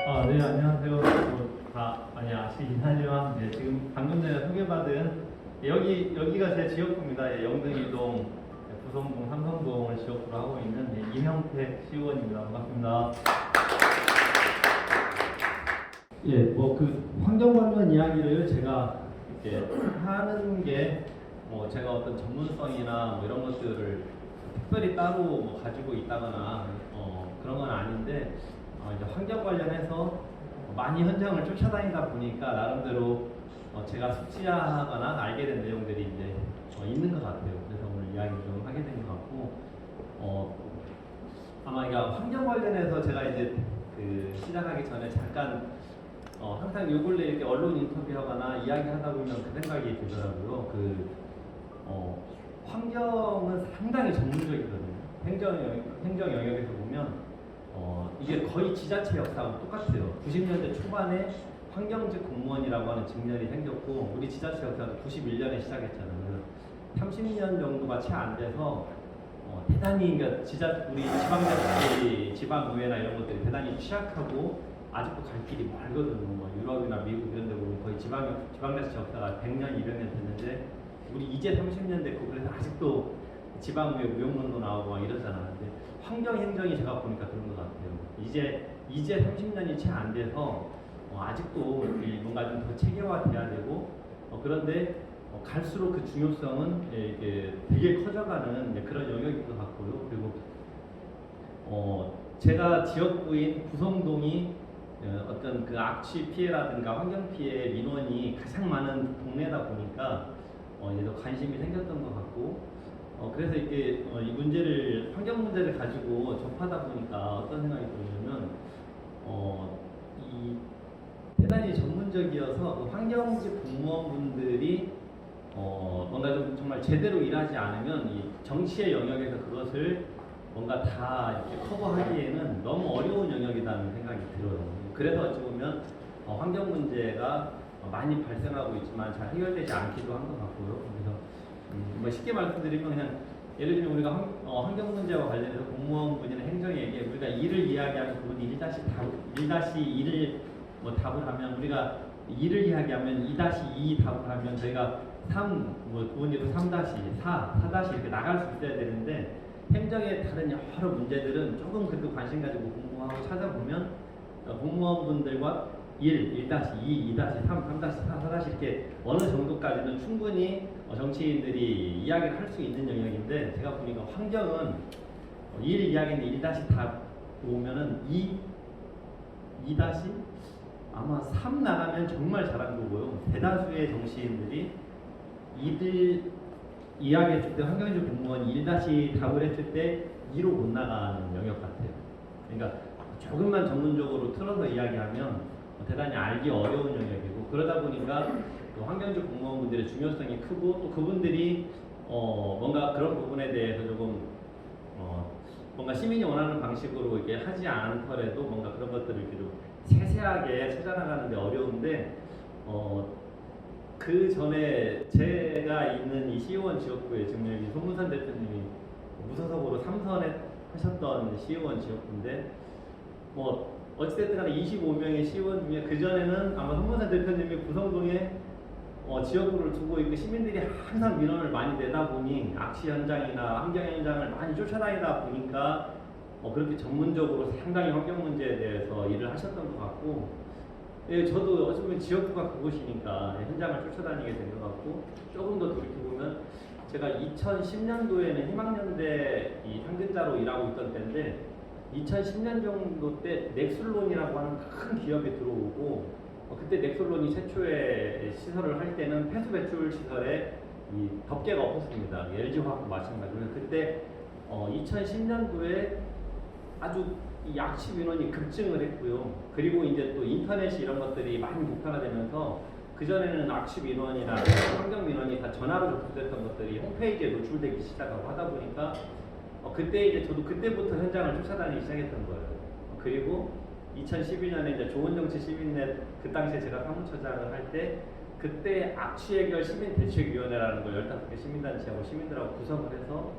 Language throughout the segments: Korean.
네, 안녕하세요. 다 많이 아시긴 하지만, 지금 방금 전에 소개받은, 여기가 제 지역구입니다. 영등이동, 부성동, 삼성동을 지역구로 하고 있는 임형택 시의원입니다. 반갑습니다. 환경 관련 이야기를 제가 이렇게 하는 게, 제가 어떤 전문성이나 이런 것들을 특별히 따로 가지고 있다거나, 그런 건 아닌데, 이제 환경 관련해서 많이 현장을 쫓아다니다 보니까 나름대로 제가 숙지하거나 알게 된 내용들이 이제 있는 것 같아요. 그래서 오늘 이야기를 좀 하게 된 것 같고, 아마 그러니까 환경 관련해서 제가 이제 시작하기 전에 잠깐 항상 요 근래 이렇게 언론 인터뷰하거나 이야기하다 보면 그 생각이 들더라고요. 환경은 상당히 전문적이거든요. 행정 영역에서 보면 이게 거의 지자체 역사하고 똑같아요. 90년대 초반에 환경직 공무원이라고 하는 직렬이 생겼고, 우리 지자체 역사도 91년에 시작했잖아요. 30년 정도가 채 안 돼서 대단히 그러니까 우리 지방자치, 지방의회나 이런 것들이 대단히 취약하고 아직도 갈 길이 멀거든요. 유럽이나 미국 이런 데 보면 거의 지방자치 역사가 100년, 200년 됐는데 우리 이제 30년 됐고, 그래서 아직도 지방의회 무용론도 나오고 막 이러잖아요. 근데 환경 행정이 제가 보니까 그런 것 같아요. 이제 30년이 채 안 돼서 아직도 뭔가 좀 더 체계화돼야 되고, 그런데 갈수록 그 중요성은 이게 되게 커져가는 그런 영역인 것 같고요. 그리고 제가 지역구인 부성동이 어떤 그 악취 피해라든가 환경 피해 민원이 가장 많은 동네다 보니까 이제 관심이 생겼던 것 같고, 그래서 이렇게 이 문제를, 환경 문제를 가지고 접하다 보니까 어떤 생각이 들냐면, 이 대단히 전문적이어서 그 환경직 공무원분들이 뭔가 좀 정말 제대로 일하지 않으면 이 정치의 영역에서 그것을 뭔가 다 이렇게 커버하기에는 너무 어려운 영역이라는 생각이 들어요. 그래서 어찌 보면 환경 문제가 많이 발생하고 있지만 잘 해결되지 않기도 한 것 같고요. 그래서 쉽게 말씀드리면 그냥 예를 들면 우리가 환경 문제와 관련해서 공무원분이나 행정에게 우리가 일을 이야기하면 그분이 1-1을 답을 하면, 우리가 2를 이야기하면 2-2 답을 하면 저희가 3, 그분이도 3-4, 4- 이렇게 나갈 수 있어야 되는데, 행정의 다른 여러 문제들은 조금 그래도 관심 가지고 공부하고 찾아보면 공무원분들과 1-2, 2-3, 3-4, 4- 이렇게 어느 정도까지는 충분히 정치인들이 이야기를 할 수 있는 영역인데, 제가 보니까 환경은 1 이야기는 1-다 보면은 2- 아마 3 나가면 정말 잘한 거고요. 대다수의 정치인들이 이들 이야기했을 때 환경적 공무원 1-답을 했을 때 2로 못 나가는 영역 같아요. 그러니까 조금만 전문적으로 틀어서 이야기하면 대단히 알기 어려운 영역이고, 그러다 보니까 환경적 공무원분들의 중요성이 크고, 또 그분들이 뭔가 그런 부분에 대해서 조금 뭔가 시민이 원하는 방식으로 이렇게 하지 않더라도 뭔가 그런 것들을 이렇게 좀 세세하게 찾아나가는데 어려운데, 그 전에 제가 있는 이 시의원 지역구에 지금 여기 손문산 대표님이 무소속으로 3선에 하셨던 시의원 지역구인데, 어찌됐든 간에 25명의 시의원 중에 그전에는 아마 손문산 대표님이 부성동에 지역구를 두고 있고 시민들이 항상 민원을 많이 내다 보니 악취 현장이나 환경 현장을 많이 쫓아다니다 보니까 그렇게 전문적으로 상당히 환경 문제에 대해서 일을 하셨던 것 같고, 저도 어찌 보면 지역구가 그곳이니까 현장을 쫓아다니게 된 것 같고, 조금 더 돌이켜보면 제가 2010년도에는 희망연대 이 상근자로 일하고 있던 때인데, 2010년 정도 때 넥슬론이라고 하는 큰 기업이 들어오고, 그때 넥슬론이 최초의 시설을 할 때는 폐수 배출 시설에 이 덮개가 없었습니다. LG화학도 마찬가지로. 그때 2010년도에 아주 이 악취 민원이 급증을 했고요. 그리고 이제 또 인터넷이 이런 것들이 많이 보편화되면서, 그전에는 악취 민원이나 환경 민원이 다 전화로 접수됐던 것들이 홈페이지에 노출되기 시작하고 하다 보니까 그때 이제 저도 그때부터 현장을 쫓아다니기 시작했던 거예요. 그리고 2012년에 이제 좋은정치 시민넷, 그 당시에 제가 사무처장을 할 때 그때 악취 해결 시민대책위원회라는 걸 15개 시민단체하고 시민들하고 구성을 해서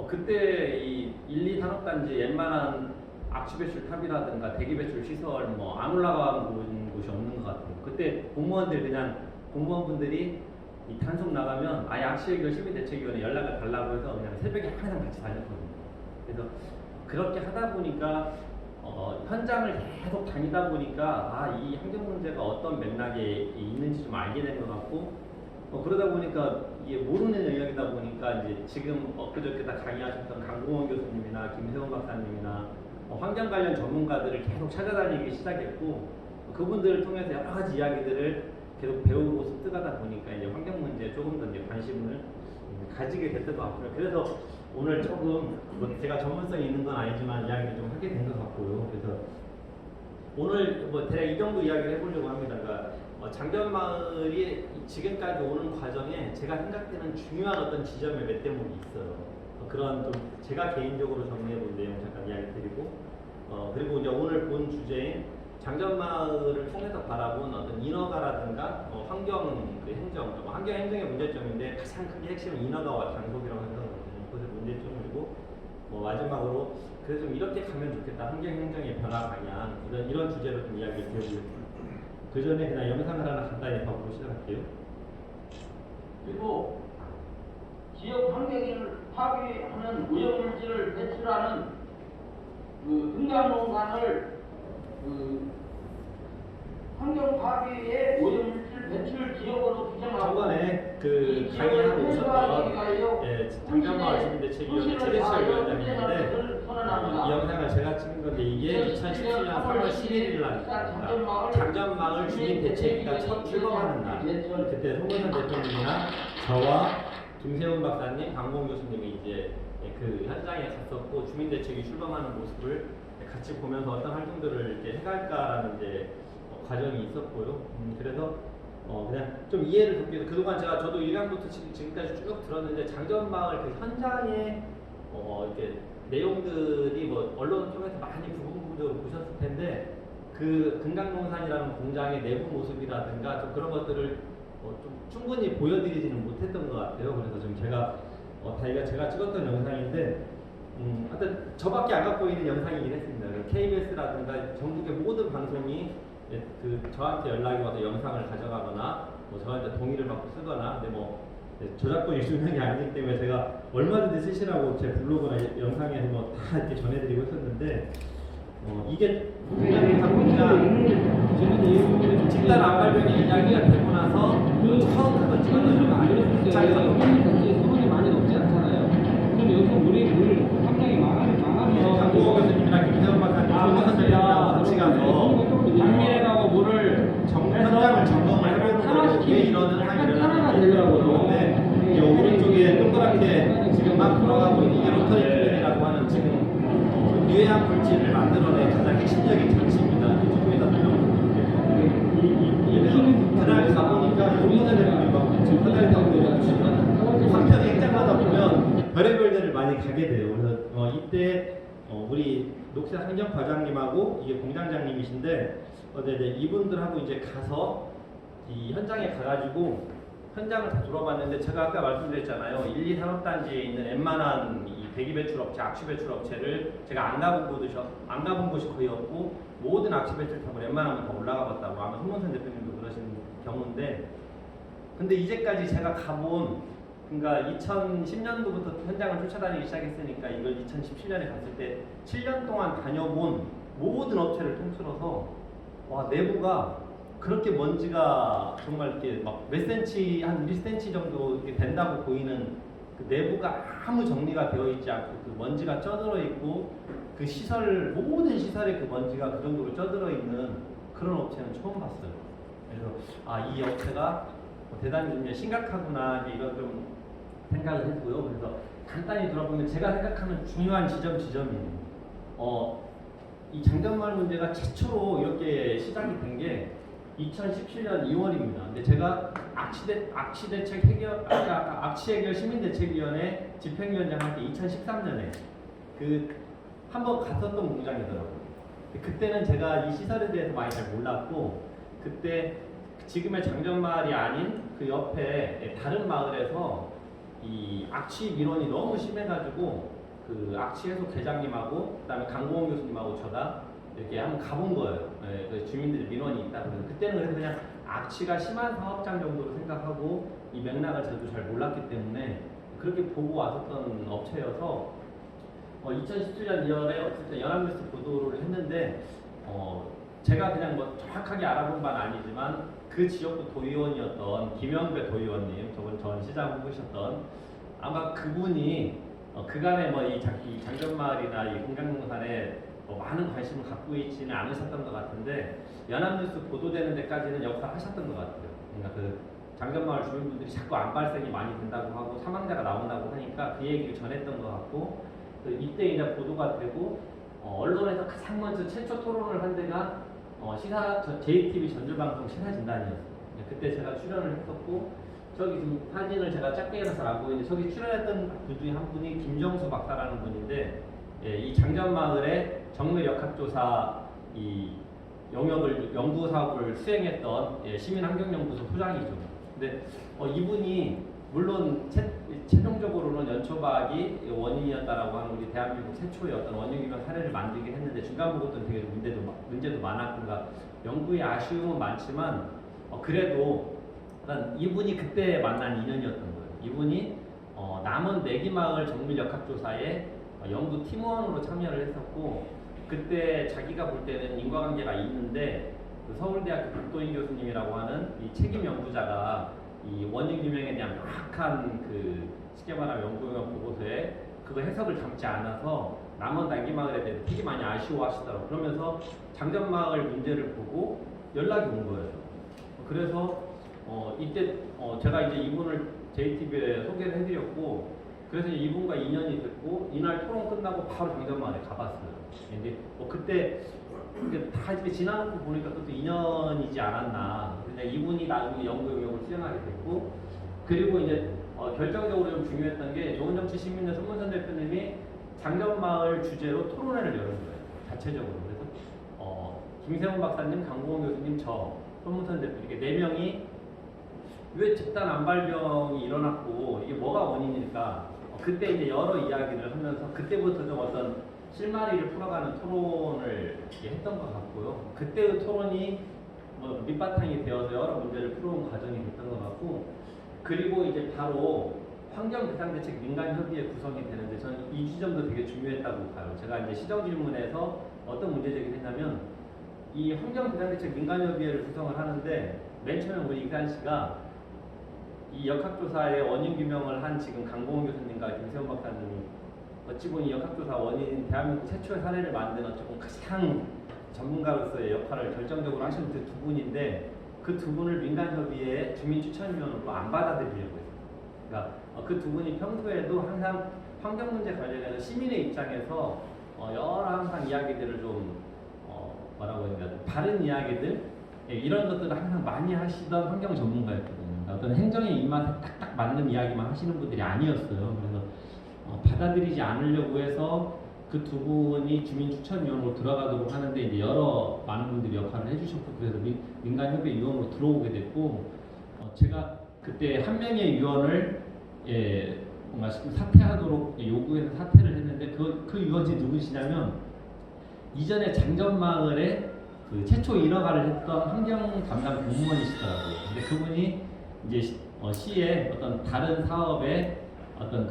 그때 이 1, 2 산업단지 웬만한 악취 배출 탑이라든가 대기 배출 시설 뭐 안 올라간 곳이 없는 것 같아요. 그때 공무원들 그냥 공무원분들이 이 단속 나가면 아예 악취해결 시민대책위원회 연락을 달라고 해서 그냥 새벽에 항상 같이 다녔거든요. 그래서 그렇게 하다 보니까 현장을 계속 다니다 보니까 이 환경 문제가 어떤 맥락에 있는지 좀 알게 된 것 같고 그러다 보니까 이게 모르는 영역이다 보니까 이제 지금 엊그저께 다 강의하셨던 강공원 교수님이나 김세원 박사님이나 환경 관련 전문가들을 계속 찾아다니기 시작했고 그분들을 통해서 여러 가지 이야기들을 계속 배우고 습득하다 보니까 이제 환경 문제에 조금 더 이제 관심을 가지게 됐던 것 같고요. 그래서 오늘 조금 뭐 제가 전문성이 있는 건 아니지만 이야기를 좀 하게 된 것 같고요. 그래서 오늘 뭐 대략 이 정도 이야기를 해보려고 합니다. 그러니까 장전마을이 지금까지 오는 과정에 제가 생각되는 중요한 어떤 지점의 몇 대목이 있어요. 그런 좀 제가 개인적으로 정리해본 내용 잠깐 이야기 드리고 그리고 이제 오늘 본 주제인 장전마을을 통해서 바라본 어떤 인허가라든가 환경 그 행정, 환경 행정의 문제점인데 가장 크게 핵심은 인허가와 단속이라고 생각하거든요. 그것의 문제점이고 마지막으로 그래서 좀 이렇게 가면 좋겠다. 환경 행정의 변화 방향 이런 주제로 좀 이야기를 드려보겠습니다. 그 전에 그냥 영상을 하나 간단히 봐보고 시작할게요. 그리고 지역 환경을 파괴하는 오염물질을 배출하는 그 금강농산을 환경 파괴의 오염물질 배출 지역으로 규정하고 저번에 그 강의하고 오셨던 장전마을 시민대책위원회 최대철 위원장님인데 이 영상을 제가 찍은 건데 이게 2017년 3월 11일 날입니다. 장전마을 주민대책위가 첫 출범하는 날 그때 송문선 대표님이나 저와 김세훈 박사님, 강공 교수님이 이제 그 현장에 갔었고 주민대책위 출범하는 모습을 같이 보면서 어떤 활동들을 이렇게 해갈까라는 이제 과정이 있었고요. 그래서 그냥 좀 이해를 돕기 위해서 그동안 저도 1강부터 지금까지 쭉 들었는데 장전마을 그 현장에 이렇게 내용들이 뭐 언론을 통해서 많이 부분적으로 보셨을 텐데 그 금강농산이라는 공장의 내부 모습이라든가 좀 그런 것들을 좀 충분히 보여드리지는 못했던 것 같아요. 그래서 좀 제가 제가 찍었던 영상인데 하여튼 저밖에 안 갖고 있는 영상이긴 했습니다. KBS라든가 전국의 모든 방송이 저한테 연락이 와서 영상을 가져가거나 저한테 동의를 받고 쓰거나 근데 저작권이 중요한 게 아니기 때문에 제가 얼마든지 쓰시라고 제 블로그나 영상에 다 이렇게 전해드리고 있었는데 이게 굉장히 보니까 집단 안발병의 이야기가 되고 나서 처음 그걸 찍었던 거 아니에요? 수분이 많이 높지 않잖아요. 그럼 여기서 물 함량이 많아서 강국호 교수님이랑 김세원 박사님 선생님이랑 같이 가서 장미래라고 물을 현장을 점검을 해보는 거고 왜 이러는 상황이 일어나는지 되더라고요. 근데 이 오른쪽에 동그랗게 지금 막 돌아가고 있는 이게 로터리 필름이라고 하는 지금 유해한 물질을 만들어낸 가장 핵심적인 장치입니다. 이쪽에다 그날 가보니까 용문을 내리고 지금 화장이 타고 내려주시면 한편 행장마다 보면 별의별 데를 많이 가게 돼요. 그래서 이때 우리 녹색 환경 과장님하고 이게 공장장님이신데 이분들하고 이제 가서 이 현장에 가가지고 현장을 다 돌아봤는데 제가 아까 말씀드렸잖아요. 1, 2 산업단지에 있는 웬만한 이 대기 배출 업체, 악취 배출 업체를 제가 안 가본 곳이 거의 없고 모든 악취 배출 탑을 웬만하면 다 올라가 봤다고 아마 손문선 대표님도 그러신 경우인데 근데 이제까지 제가 가본 그러니까 2010년도부터 현장을 쫓아다니기 시작했으니까 이걸 2017년에 갔을 때 7년 동안 다녀본 모든 업체를 통틀어서 와 내부가 그렇게 먼지가 정말 이렇게 막 몇 센치 한 1cm 정도 이렇게 된다고 보이는 그 내부가 아무 정리가 되어 있지 않고 그 먼지가 쪄들어 있고 그 시설 모든 시설에 그 먼지가 그 정도로 쪄들어 있는 그런 업체는 처음 봤어요. 그래서 이 업체가 대단히 좀 심각하구나 이런 좀 생각을 했고요. 그래서 간단히 돌아보면 제가 생각하는 중요한 지점이에요. 이 장전마을 문제가 최초로 이렇게 시작이 된 게 2017년 2월입니다. 근데 제가 악취대책 해결, 악취해결 시민대책위원회 집행위원장 할 때 2013년에 한번 갔었던 공장이더라고요. 그때는 제가 이 시설에 대해서 많이 잘 몰랐고 그때 지금의 장전마을이 아닌 그 옆에 다른 마을에서 이 악취 민원이 너무 심해가지고 그 악취해소 계장님하고 그다음에 강공원 교수님하고 저가 이렇게 한번 가본 거예요. 예, 그 주민들의 민원이 있다 그래서 그때는 그래서 그냥 악취가 심한 사업장 정도로 생각하고 이 맥락을 저도 잘 몰랐기 때문에 그렇게 보고 왔었던 업체여서 2017년 2월에 어쨌든 연합뉴스 보도를 했는데 제가 그냥 뭐 정확하게 알아본 바는 아니지만 그 지역구 도의원이었던 김영배 도의원님, 저번 전 시장 후보셨던 아마 그분이 그간에 뭐 이 장전마을이나 이 금강농산에 많은 관심을 갖고 있지는 않으셨던 것 같은데 연합뉴스 보도되는 데까지는 역할을 하셨던 것 같아요. 그러니까 그 장전마을 주민분들이 자꾸 암 발생이 많이 된다고 하고 사망자가 나온다고 하니까 그 얘기를 전했던 것 같고 이때 이제 보도가 되고 언론에서 가장 먼저 최초 토론을 한 데가 JTBC 전주방송 시사진단이었어요. 그때 제가 출연을 했었고 저기 지금 사진을 제가 작게 해서 안 보이는데 저기 출연했던 분 중에 한 분이 김정수 박사라는 분인데 이 장전마을의 정밀 역학조사 이 영역을 연구 사업을 수행했던 시민환경연구소 소장이죠. 근데 이분이 물론 최종적으로는 연초박이 원인이었다라고 하는 우리 대한민국 최초의 어떤 원인규명 사례를 만들긴 했는데 중간 부분도 되게 문제도 많았고 그러니까 연구에 아쉬움은 많지만 그래도 일단 이분이 그때 만난 인연이었던 거예요. 이분이 남원 내기마을 정밀역학조사에 연구 팀원으로 참여를 했었고 그때 자기가 볼 때는 인과관계가 있는데 그 서울대학교 박도인 교수님이라고 하는 이 책임 연구자가 이 원인 규명에 대한 명확한 그 쉽게 말하면 연구용역 보고서에 그거 해석을 담지 않아서 남원 내기마을에 대해서 되게 많이 아쉬워하시더라고요. 그러면서 장전마을 문제를 보고 연락이 온 거예요. 그래서 이때 제가 이제 이분을 JTBC에 소개를 해드렸고 그래서 이분과 인연이 됐고 이날 토론 끝나고 바로 장전마을에 가봤어요. 근데 그때 다 이제 지나놓고 보니까 또 인연이지 않았나. 근데 이분이 나중에 연구 영역을 수행하게 됐고 그리고 이제 결정적으로 좀 중요했던 게 좋은정치 시민의 손문선 대표님이 장전마을 주제로 토론회를 열은 거예요. 자체적으로. 그래서 김세훈 박사님, 강공원 교수님, 저 손문선 대표 이렇게 4명이 왜 집단 암발병이 일어났고 이게 뭐가 원인일까? 그때 이제 여러 이야기를 하면서 그때부터 좀 어떤 실마리를 풀어가는 토론을 했던 것 같고요. 그때의 토론이 뭐 밑바탕이 되어서 여러 문제를 풀어온 과정이 됐던 것 같고 그리고 이제 바로 환경대상대책 민간협의회 구성이 되는데 저는 이 지점도 되게 중요했다고 봐요. 제가 이제 시정질문에서 어떤 문제 제기를 했냐면 이 환경대상대책 민간협의회를 구성을 하는데 맨 처음에 우리 이간 씨가 이 역학조사의 원인 규명을 한 지금 강공원 교수님과 김세훈 박사님이 어찌 보니 역학조사 원인 대한민국 최초의 사례를 만든 어쩌면 가장 전문가로서의 역할을 결정적으로 하시는 그 두 분인데 그 두 분을 민간협의회 주민추천위원으로 안 받아들이려고 했어요. 그러니까 그 두 분이 평소에도 항상 환경 문제 관련해서 시민의 입장에서 여러 항상 이야기들을 좀 뭐라고 해야 되나 다른 이야기들 이런 것들을 항상 많이 하시던 환경 전문가였거든요. 어떤 행정의 입맛에 딱딱 맞는 이야기만 하시는 분들이 아니었어요. 그래서 받아들이지 않으려고 해서 그 두 분이 주민추천위원으로 들어가도록 하는데 이제 여러 많은 분들이 역할을 해주셨고 그래서 민간협의회 위원으로 들어오게 됐고 제가 그때 한 명의 위원을 뭔가 사퇴하도록 요구해서 사퇴를 했는데 그 위원이 누구시냐면 이전에 장전마을에 그 최초 인허가를 했던 환경 담당 공무원이시더라고요. 근데 그분이 이제 시에 어떤 다른 사업에 어떤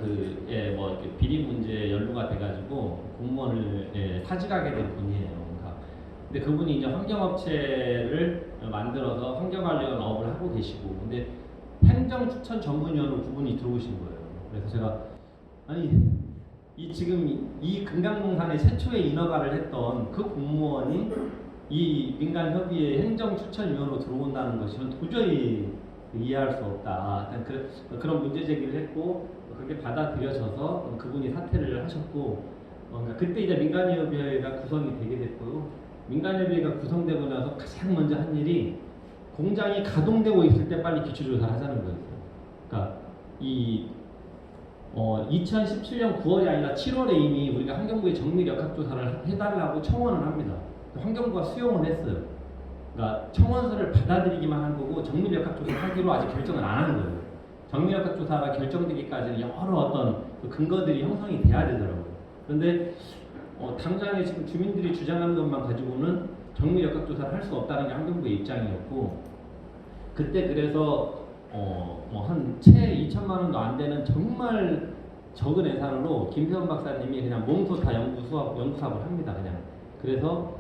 뭐 이렇게 비리 문제에 연루가 돼가지고 공무원을 사직하게 된 분이에요. 그러니까 근데 그분이 이제 환경업체를 만들어서 환경 관련 업을 하고 계시고, 근데 행정추천 전문위원으로 그분이 들어오신 거예요. 그래서 제가 아니 지금 이 금강농산에 최초의 인허가를 했던 그 공무원이 이 민간협의회 행정추천위원으로 들어온다는 것이 저는 도저히 이해할 수 없다. 그런 문제 제기를 했고 그게 받아들여져서 그분이 사퇴를 하셨고 그러니까 그때 이제 민간협의회가 구성이 되게 됐고요. 민간협의회가 구성되고 나서 가장 먼저 한 일이 공장이 가동되고 있을 때 빨리 기초조사를 하자는 거였어요. 그러니까 2017년 9월이 아니라 7월에 이미 우리가 환경부에 정밀 역학조사를 해달라고 청원을 합니다. 환경부가 수용을 했어요. 그러니까 청원서를 받아들이기만 한 거고 정밀 역학조사를 하기로 아직 결정을 안 한 거예요. 정밀 역학조사가 결정되기까지는 여러 어떤 그 근거들이 형성이 돼야 되더라고요. 그런데 당장에 지금 주민들이 주장하는 것만 가지고는 정밀 역학조사를 할 수 없다는 게 환경부의 입장이었고, 그때 그래서 한 채 2천만 원도 안 되는 정말 적은 예산으로 김태원 박사님이 그냥 몸소 다 연구 사업을 합니다. 그냥. 그래서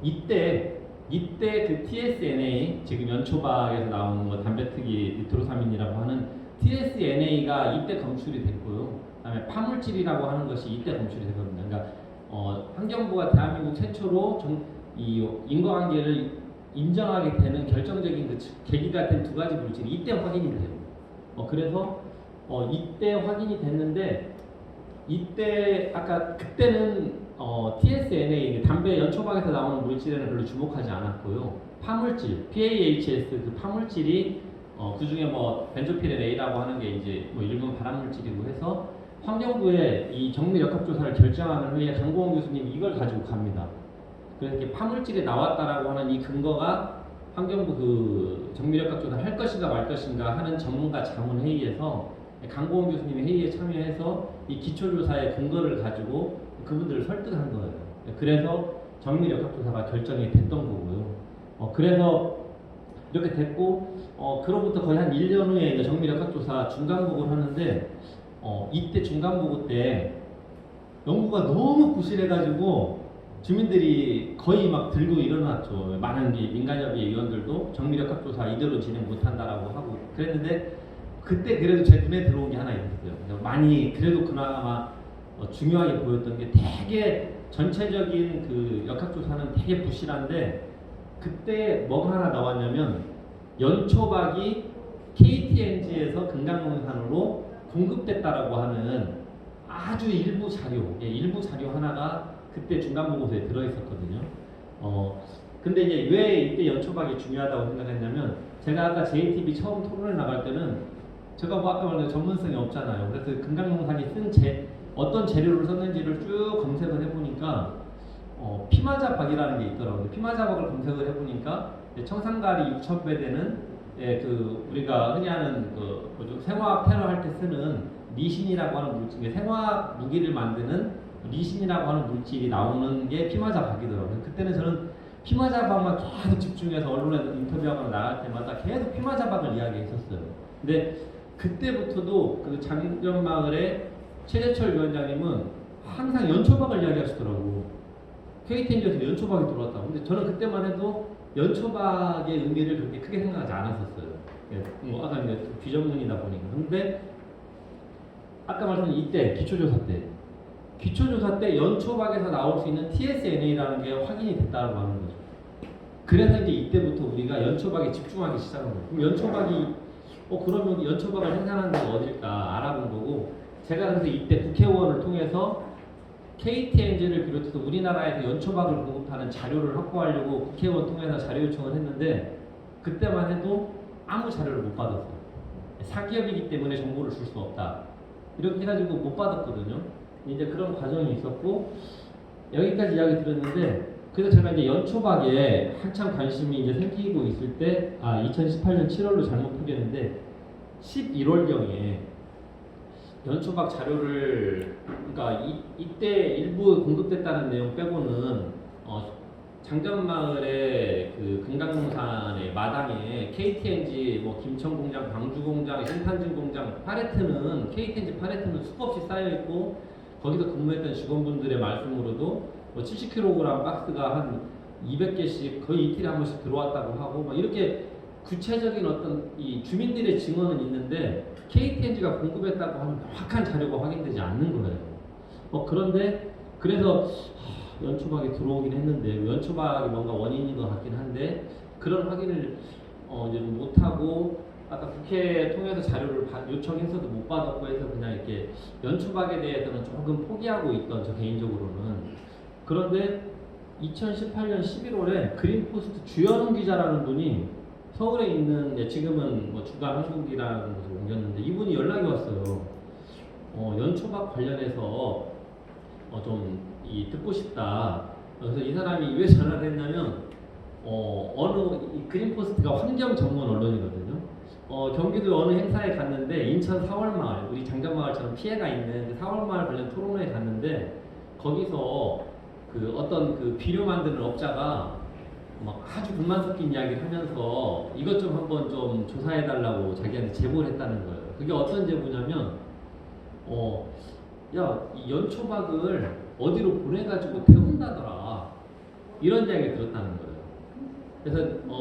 이때 그 TSNA, 지금 연초박에서 나오는 거 담배특이 니트로사민이라고 하는 TSNA가 이때 검출이 됐고요. 그다음에 파물질이라고 하는 것이 이때 검출이 되거든요. 그러니까 환경부가 대한민국 최초로 이 인과관계를 인정하게 되는 결정적인 그 계기가 된 두 가지 물질이 이때 확인이 돼요. 그래서 이때 확인이 됐는데, 이때 그때는 TSNA, 담배 연초박에서 나오는 물질에는 별로 주목하지 않았고요. 파물질, PAHS 그 파물질이 그 중에 뭐 벤조필렌 A라고 하는 게 이제 뭐 일본 발암물질이고 해서 환경부에 이 정밀 역학조사를 결정하는 회의에 강고원 교수님이 이걸 가지고 갑니다. 그래서 이렇게 파물질이 나왔다라고 하는 이 근거가 환경부 그 정밀 역학조사 할 것인가 말 것인가 하는 전문가 자문회의에서 강고원 교수님이 회의에 참여해서 이 기초조사의 근거를 가지고 그분들을 설득한 거예요. 그래서 정밀 역학조사가 결정이 됐던 거고요. 그래서 이렇게 됐고, 그로부터 거의 한 1년 후에 이제 정밀 역학조사 중간보고를 하는데, 이때 중간보고 때 연구가 너무 부실해가지고 주민들이 거의 막 들고 일어났죠. 많은 민간협의회 위원들도 정밀 역학조사 이대로 진행 못한다라고 하고 그랬는데, 그때 그래도 제 눈에 들어온 게 하나 있었어요. 많이 그래도 그나마 중요하게 보였던 게, 되게 전체적인 그 역학조사는 되게 부실한데, 그때 뭐가 하나 나왔냐면 연초박이 KTNG에서 금강농산으로 공급됐다라고 하는 아주 일부 자료 하나가 그때 중간보고서에 들어있었거든요. 근데 이제 왜 이때 연초박이 중요하다고 생각했냐면, 제가 아까 JTB 처음 토론에 나갈 때는 제가 뭐 아까 말한 전문성이 없잖아요. 그래서 금강농산이 어떤 재료를 썼는지를 쭉 검색을 해보니까 피마자박이라는 게 있더라고요. 피마자박을 검색을 해보니까 청산가리 6,000배 되는 그 우리가 흔히 하는 그 생화학 테러 할 때 쓰는 리신이라고 하는 물질, 생화학 무기를 만드는 리신이라고 하는 물질이 나오는 게 피마자박이더라고요. 그때는 저는 피마자박만 계속 집중해서 언론에 인터뷰하거나 나갈 때마다 계속 피마자박을 이야기했었어요. 근데 그때부터도 그 장전마을의 최재철 위원장님은 항상 연초박을 이야기하시더라고. KTNG에서 연초박이 들어왔다고. 근데 저는 그때만 해도 연초박의 의미를 그렇게 크게 생각하지 않았었어요. 뭐 아까 이제 비전문이다 보니까. 근데 아까 말씀드린 이때 기초조사 때 연초박에서 나올 수 있는 TSNA라는 게 확인이 됐다고 하는 거죠. 그래서 이제 이때부터 우리가 연초박에 집중하기 시작한 거예요. 그럼 연초박이 그러면 연초박을 생산하는 데가 어딜까 알아본 거고, 제가 그래서 이때 국회의원을 통해서 KTNG를 비롯해서 우리나라에서 연초박을 공급하는 자료를 확보하려고 국회의원 통해서 자료 요청을 했는데, 그때만 해도 아무 자료를 못 받았어요. 사기업이기 때문에 정보를 줄 수 없다, 이렇게 해가지고 못 받았거든요. 이제 그런 과정이 있었고, 여기까지 이야기 들었는데, 그래서 제가 이제 연초박에 한참 관심이 이제 생기고 있을 때, 2018년 7월로 잘못 풀겠는데 11월경에 연초박 자료를, 그러니까 이때 일부 공급됐다는 내용 빼고는 장전마을의 그 금강농산의 마당에 KTNG, 뭐 김천공장, 광주공장, 신탄진공장, 팔레트는 KTNG 팔레트는 수없이 쌓여 있고, 거기서 근무했던 직원분들의 말씀으로도 뭐 70kg 박스가 한 200개씩 거의 이틀에 한 번씩 들어왔다고 하고, 막 이렇게 구체적인 어떤 이 주민들의 증언은 있는데 KTNG가 공급했다고 하는 명확한 자료가 확인되지 않는 거예요. 그런데 그래서 연초박이 들어오긴 했는데, 연초박이 뭔가 원인인 것 같긴 한데, 그런 확인을 이제 못하고, 아까 국회 통해서 자료를 요청해서도 못 받았고 해서 그냥 이렇게 연초박에 대해서는 조금 포기하고 있던, 저 개인적으로는. 그런데 2018년 11월에 그린포스트 주현웅 기자라는 분이 서울에 있는, 지금은 뭐 주간 한국이라는 곳으로 옮겼는데, 이분이 연락이 왔어요. 연초박 관련해서 좀 듣고 싶다. 그래서 이 사람이 왜 전화를 했냐면, 이 그린포스트가 환경 전문 언론이거든요. 경기도 어느 행사에 갔는데 인천 사월마을, 우리 장전마을처럼 피해가 있는 그 사월마을 관련 토론회에 갔는데 거기서 그 어떤 그 비료 만드는 업자가 막 아주 불만 섞인 이야기를 하면서 이것 좀 한번 좀 조사해달라고 자기한테 제보를 했다는 거예요. 그게 어떤 제보냐면, 야, 이 연초박을 어디로 보내가지고 태운다더라. 이런 이야기를 들었다는 거예요.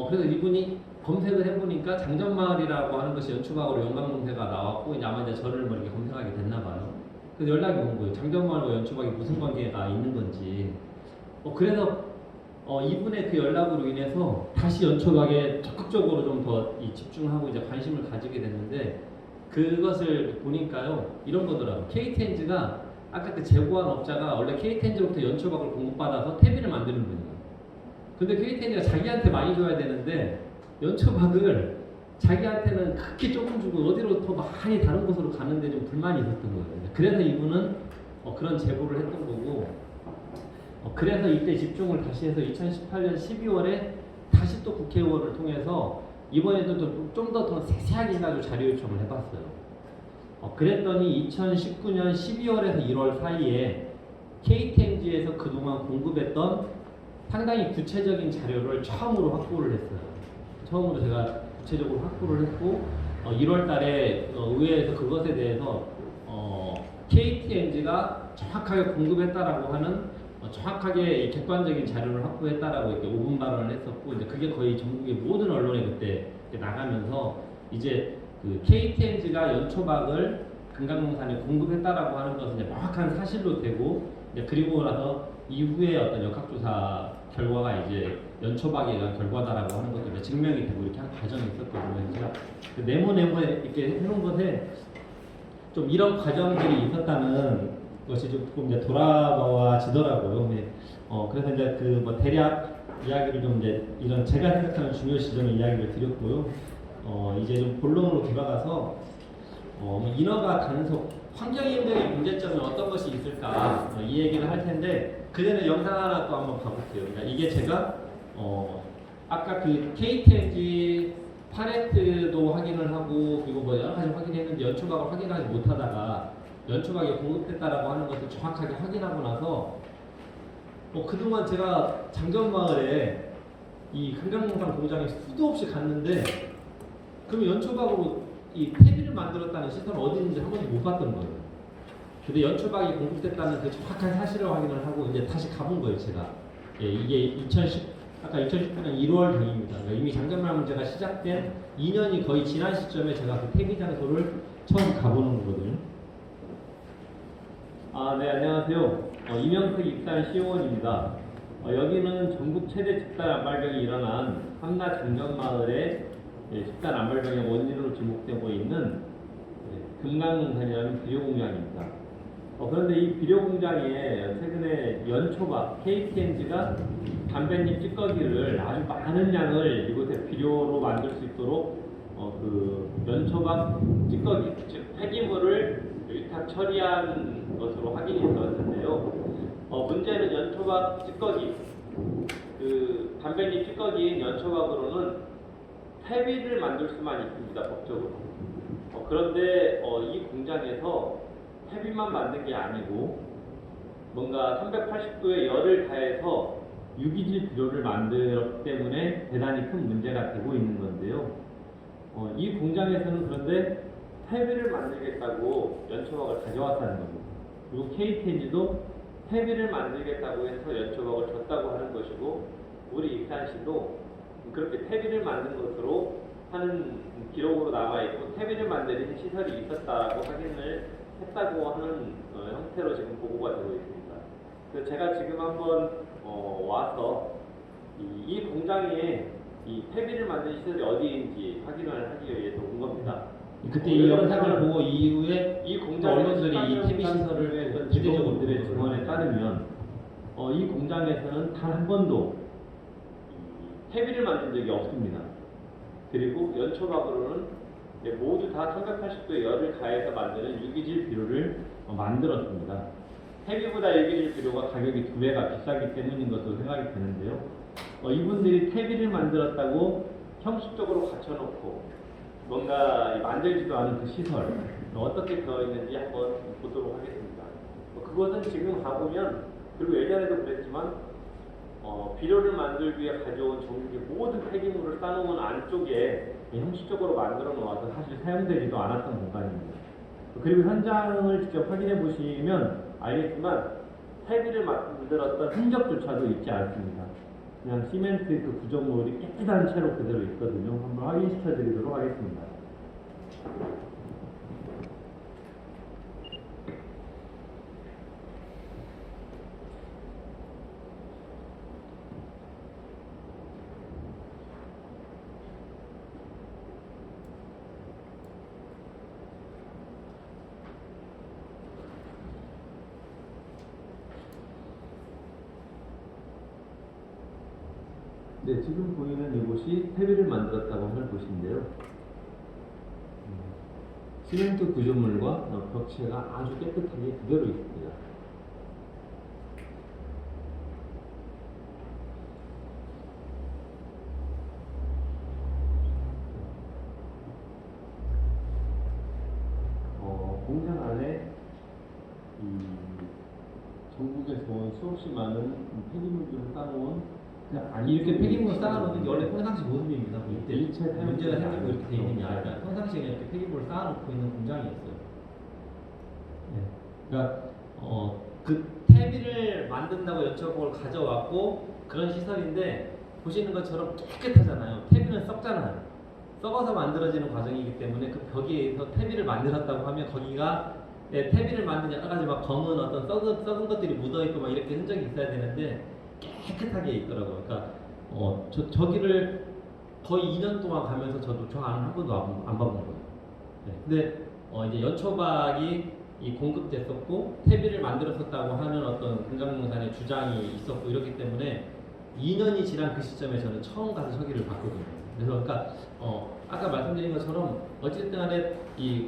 그래서 이분이 검색을 해보니까 장전마을이라고 하는 것이 연초박으로 연관검색가 나왔고, 이제 아마 이제 저를 뭐 이렇게 검색하게 됐나 봐요. 그래서 연락이 온 거예요. 장전마을과 연초박이 무슨 관계가 있는 건지. 그래서 이분의 그 연락으로 인해서 다시 연초박에 적극적으로 좀 더 집중하고 이제 관심을 가지게 됐는데, 그것을 보니까요 이런 거더라고요. KTNG가 아까 그 제보한 업자가 원래 KTNG로부터 연초박을 공급받아서 퇴비를 만드는 분이에요. 근데 KTNG가 자기한테 많이 줘야 되는데 연초박을 자기한테는 극히 조금 주고 어디로 더 많이 다른 곳으로 가는데 좀 불만이 있었던 거예요. 그래서 이분은 그런 제보를 했던 거고, 그래서 이때 집중을 다시 해서 2018년 12월에 다시 또 국회의원을 통해서 이번에도 좀 더 세세하게 해가지고 자료 요청을 해봤어요. 그랬더니 2019년 12월에서 1월 사이에 KTNG에서 그동안 공급했던 상당히 구체적인 자료를 처음으로 확보를 했어요. 처음으로 제가 구체적으로 확보를 했고, 1월 달에 의회에서 그것에 대해서 KTNG가 정확하게 공급했다라고 하는 정확하게 객관적인 자료를 확보했다라고 이렇게 5분 발언을 했었고, 이제 그게 거의 전국의 모든 언론에 그때 나가면서 이제 그 KTNG가 연초박을 금강농산에 공급했다라고 하는 것은 이제 명확한 사실로 되고, 이제 그리고 나서 이후에 어떤 역학조사 결과가 이제 연초박에 의한 결과다라고 하는 것도 이제 증명이 되고 이렇게 한 과정이 있었거든요. 제가 그 네모에 이렇게 해놓은 것에 좀 이런 과정들이 있었다는 것이 조금 이제 돌아와지더라고요. 그래서 이제 그 뭐 대략 이야기를 좀 이제 이런 제가 생각하는 중요 시점의 이야기를 드렸고요. 이제 좀 본론으로 돌아가서 인허가 단속, 환경인들의 문제점은 어떤 것이 있을까 이 얘기를 할 텐데, 그 전에 영상 하나 또 한번 봐볼게요. 그러니까 이게 제가 아까 그 KTNG 팔레트도 확인을 하고 그리고 뭐 여러 가지 확인했는데 연초박을 확인하지 못하다가 연초박이 공급됐다라고 하는 것을 정확하게 확인하고 나서 그동안 제가 장전마을에 이 금강농산 공장에 수도 없이 갔는데 그럼 연초박으로 이 퇴비를 만들었다는 시설은 어디 있는지 한 번도 못 봤던 거예요. 근데 연초박이 공급됐다는 그 정확한 사실을 확인을 하고 이제 다시 가본 거예요, 제가. 이게 아까 2019년 1월 당입니다. 그러니까 이미 장전마을 문제가 시작된 2년이 거의 지난 시점에 제가 그 퇴비 장소를 처음 가보는 거거든요. 네, 안녕하세요. 이명택 입산 시의원입니다. 여기는 전국 최대 집단 암발병이 일어난 함나 장전마을의 집단 암발병의 원인으로 지목되고 있는 금강농산이라는 비료공장입니다. 그런데 이 비료공장에 최근에 연초박 KTNG가 담뱃잎 찌꺼기를 아주 많은 양을 이곳에 비료로 만들 수 있도록 그 연초박 찌꺼기, 즉 폐기물을 위탁 처리한 것으로 확인이 되었는데요. 문제는 연초박 찌꺼기, 그 담뱃잎 찌꺼기인 연초박으로는 퇴비를 만들 수만 있습니다, 법적으로. 그런데 이 공장에서 퇴비만 만든 게 아니고 뭔가 380도의 열을 가해서 유기질 비료를 만들었기 때문에 대단히 큰 문제가 되고 있는 건데요. 이 공장에서는 그런데 퇴비를 만들겠다고 연초박을 가져왔다는 겁니다. 그리고 KTNG도 퇴비를 만들겠다고 해서 연초박을 줬다고 하는 것이고, 우리 익산시도 그렇게 퇴비를 만든 것으로 하는 기록으로 남아있고 퇴비를 만드는 시설이 있었다고 확인을 했다고 하는 형태로 지금 보고가 되고 있습니다. 그래서 제가 지금 한번 와서 이 공장에 이 퇴비를 만드는 시설이 어디인지 확인을 하기 위해서 온 겁니다. 그때 이 영상을 보고 이후에 이 공장 언론들이 이 퇴비 시설을 직원들의 증언에 따르면 이 공장에서는 단 한 번도 퇴비를 만든 적이 없습니다. 그리고 연초박으로는 모두 다 380도의 열을 가해서 만드는 유기질 비료를 만들었습니다. 퇴비보다 유기질 비료가 가격이 2배가 비싸기 때문인 것으로 생각이 되는데요. 이분들이 퇴비를 만들었다고 형식적으로 갖춰놓고 뭔가 만들지도 않은 그 시설 어떻게 되어 있는지 한번 보도록 하겠습니다. 그것은 지금 가보면, 그리고 예전에도 그랬지만 비료를 만들기 위해 가져온 전기 모든 폐기물을 싸놓은 안쪽에 형식적으로 만들어 놓아서 사실 사용되지도 않았던 공간입니다. 그리고 현장을 직접 확인해 보시면 알겠지만 폐비를 만들었던 흔적조차도 있지 않습니다. 그냥 시멘트 그 구조물이 깨끗한 채로 그대로 있거든요. 한번 확인시켜 드리도록 하겠습니다. 네, 지금 보이는 이곳이 폐비를 만들었다고 하는 곳인데요. 시멘트 구조물과 벽체가 아주 깨끗하게 그대로 있습니다. 공장 안에 전국에서 온 수없이 많은 폐기물들을 쌓아놓은, 아니 이렇게 폐기물을 쌓아놓는 게 원래 평상시 모습입니다. 이때 일체 문제가 사용되지 생기고 이렇게 돼 있는 게 않았죠. 아니라 평상시에 이렇게 폐기물을 쌓아놓고 있는 공장이었어요. 네. 그러니까 그 폐비를 만든다고 연초복을 가져왔고 그런 시설인데, 보시는 것처럼 깨끗하잖아요. 폐비는 썩잖아요. 썩어서 만들어지는 과정이기 때문에 그 벽에서 폐비를 만들었다고 하면 거기가 폐비를 만든 여러 가지 막 검은 어떤 썩은 것들이 묻어있고 막 이렇게 흔적이 있어야 되는데 깨끗하게 있더라고요. 그러니까 저기를 거의 2년 동안 가면서 저도 저 안은 한 번도 안 봐본 거예요. 네. 근데 이제 연초박이 공급됐었고 폐비를 만들었었다고 하는 어떤 금강농산의 주장이 있었고 이렇기 때문에 2년이 지난 그 시점에 저는 처음 가서 저기를 봤거든요. 그래서 그러니까 아까 말씀드린 것처럼 어쨌든 간에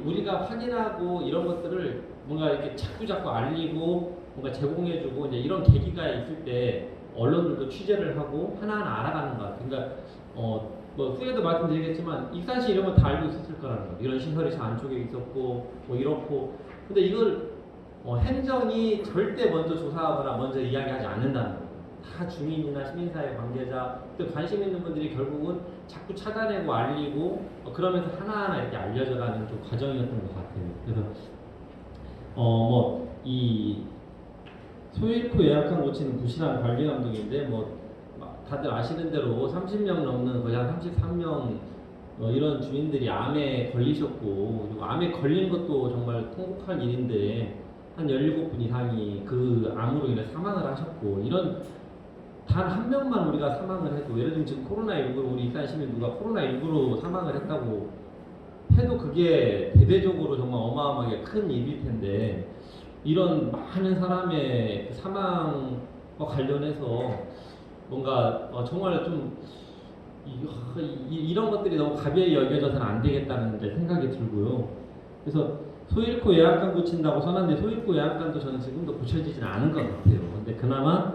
우리가 확인하고 이런 것들을 뭔가 이렇게 자꾸 알리고 뭔가 제공해주고 이제 이런 계기가 있을 때 언론들도 취재를 하고 하나하나 알아가는 것 같아요. 그러니까 뭐 후에도 말씀드리겠지만 익산시 이런 거 다 알고 있었을 거라는 거예요. 이런 시설이 저 안쪽에 있었고 뭐 이렇고, 근데 이걸 행정이 절대 먼저 조사하거나 먼저 이야기하지 않는다는 거예요. 다 주민이나 시민사회 관계자, 또 관심 있는 분들이 결국은 자꾸 찾아내고 알리고 그러면서 하나하나 이렇게 알려져가는 좀 과정이었던 것 같아요. 그래서 이 소일코 예약한 고치는 부실한 관리 감독인데 다들 아시는 대로 30명 넘는 거의 한 33명 이런 주민들이 암에 걸리셨고, 그리고 암에 걸린 것도 정말 통곡할 일인데 한 17분 이상이 그 암으로 인해 사망을 하셨고, 이런 단 한 명만 우리가 사망을 해도, 예를 들면 지금 코로나19로 우리 익산 시민 누가 코로나19로 사망을 했다고 해도 그게 대대적으로 정말 어마어마하게 큰 일일 텐데, 이런 많은 사람의 사망과 관련해서 뭔가 정말 좀 이런 것들이 너무 가벼이 여겨져서는 안 되겠다는 이제 생각이 들고요. 그래서 소일코 예약관 고친다고 써놨는데 소일코 예약관도 저는 지금도 고쳐지지는 않은 것 같아요. 근데 그나마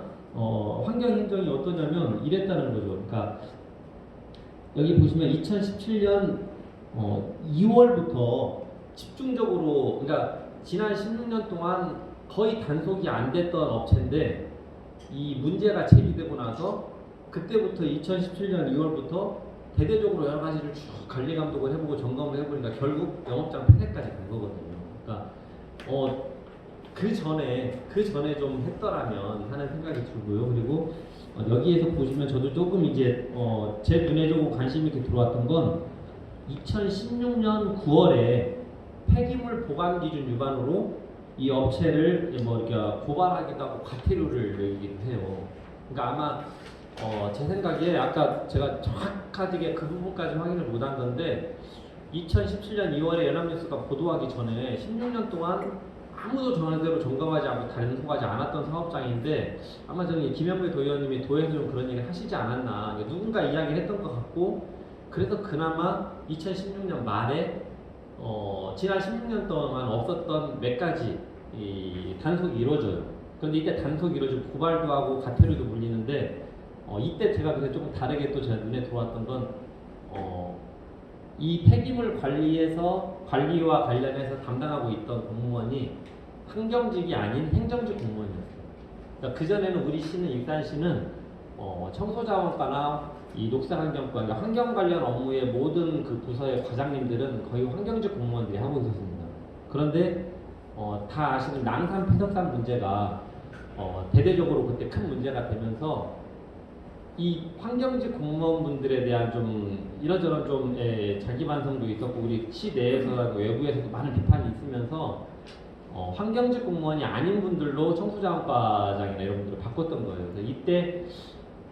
환경행정이 어떠냐면 이랬다는 거죠. 그러니까 여기 보시면 2017년 2월부터 집중적으로, 그러니까 지난 16년 동안 거의 단속이 안 됐던 업체인데 이 문제가 제기되고 나서 그때부터 2017년 2월부터 대대적으로 여러 가지를 쭉 관리 감독을 해보고 점검을 해보니까 결국 영업장 폐쇄까지 간 거거든요. 그러니까 그 전에 좀 했더라면 하는 생각이 들고요. 그리고 여기에서 보시면 저도 조금 이제 제 눈에 조금 관심 있게 들어왔던 건 2016년 9월에 폐기물 보관 기준 위반으로 이 업체를 이렇게 고발하기도 하고 과태료를 내기도 해요. 그러니까 아마 제 생각에 아까 제가 정확하게 그 부분까지 확인을 못한 건데 2017년 2월에 연합뉴스가 보도하기 전에 16년 동안 아무도 전화대로 점검하지 않고 단속하지 않았던 사업장인데, 아마 저는 김영배 도의원님이 도에서 좀 그런 얘기를 하시지 않았나, 누군가 이야기를 했던 것 같고, 그래서 그나마 2016년 말에 지난 16년 동안 없었던 몇 가지 단속이 이루어져요. 그런데 이때 단속이 이루어지고 고발도 하고 과태료도 물리는데 이때 제가 그래서 조금 다르게 또 제 눈에 들어왔던 건 이 폐기물 관리와 관련해서 담당하고 있던 공무원이 환경직이 아닌 행정직 공무원이었어요. 그러니까 그전에는 우리 시는 익산시는 청소자원과나 이 녹색환경과, 그러니까 환경 관련 업무의 모든 그 부서의 과장님들은 거의 환경직 공무원들이 하고 있었습니다. 그런데 다 아시는 낭산 폐석산 문제가 대대적으로 그때 큰 문제가 되면서 이 환경직 공무원분들에 대한 좀 이러저런 좀 자기 반성도 있었고 우리 시 내에서라도 외부에서도 많은 비판이 있으면서 환경직 공무원이 아닌 분들로 청소자원과장이나 이런 분들을 바꿨던 거예요. 그래서 이때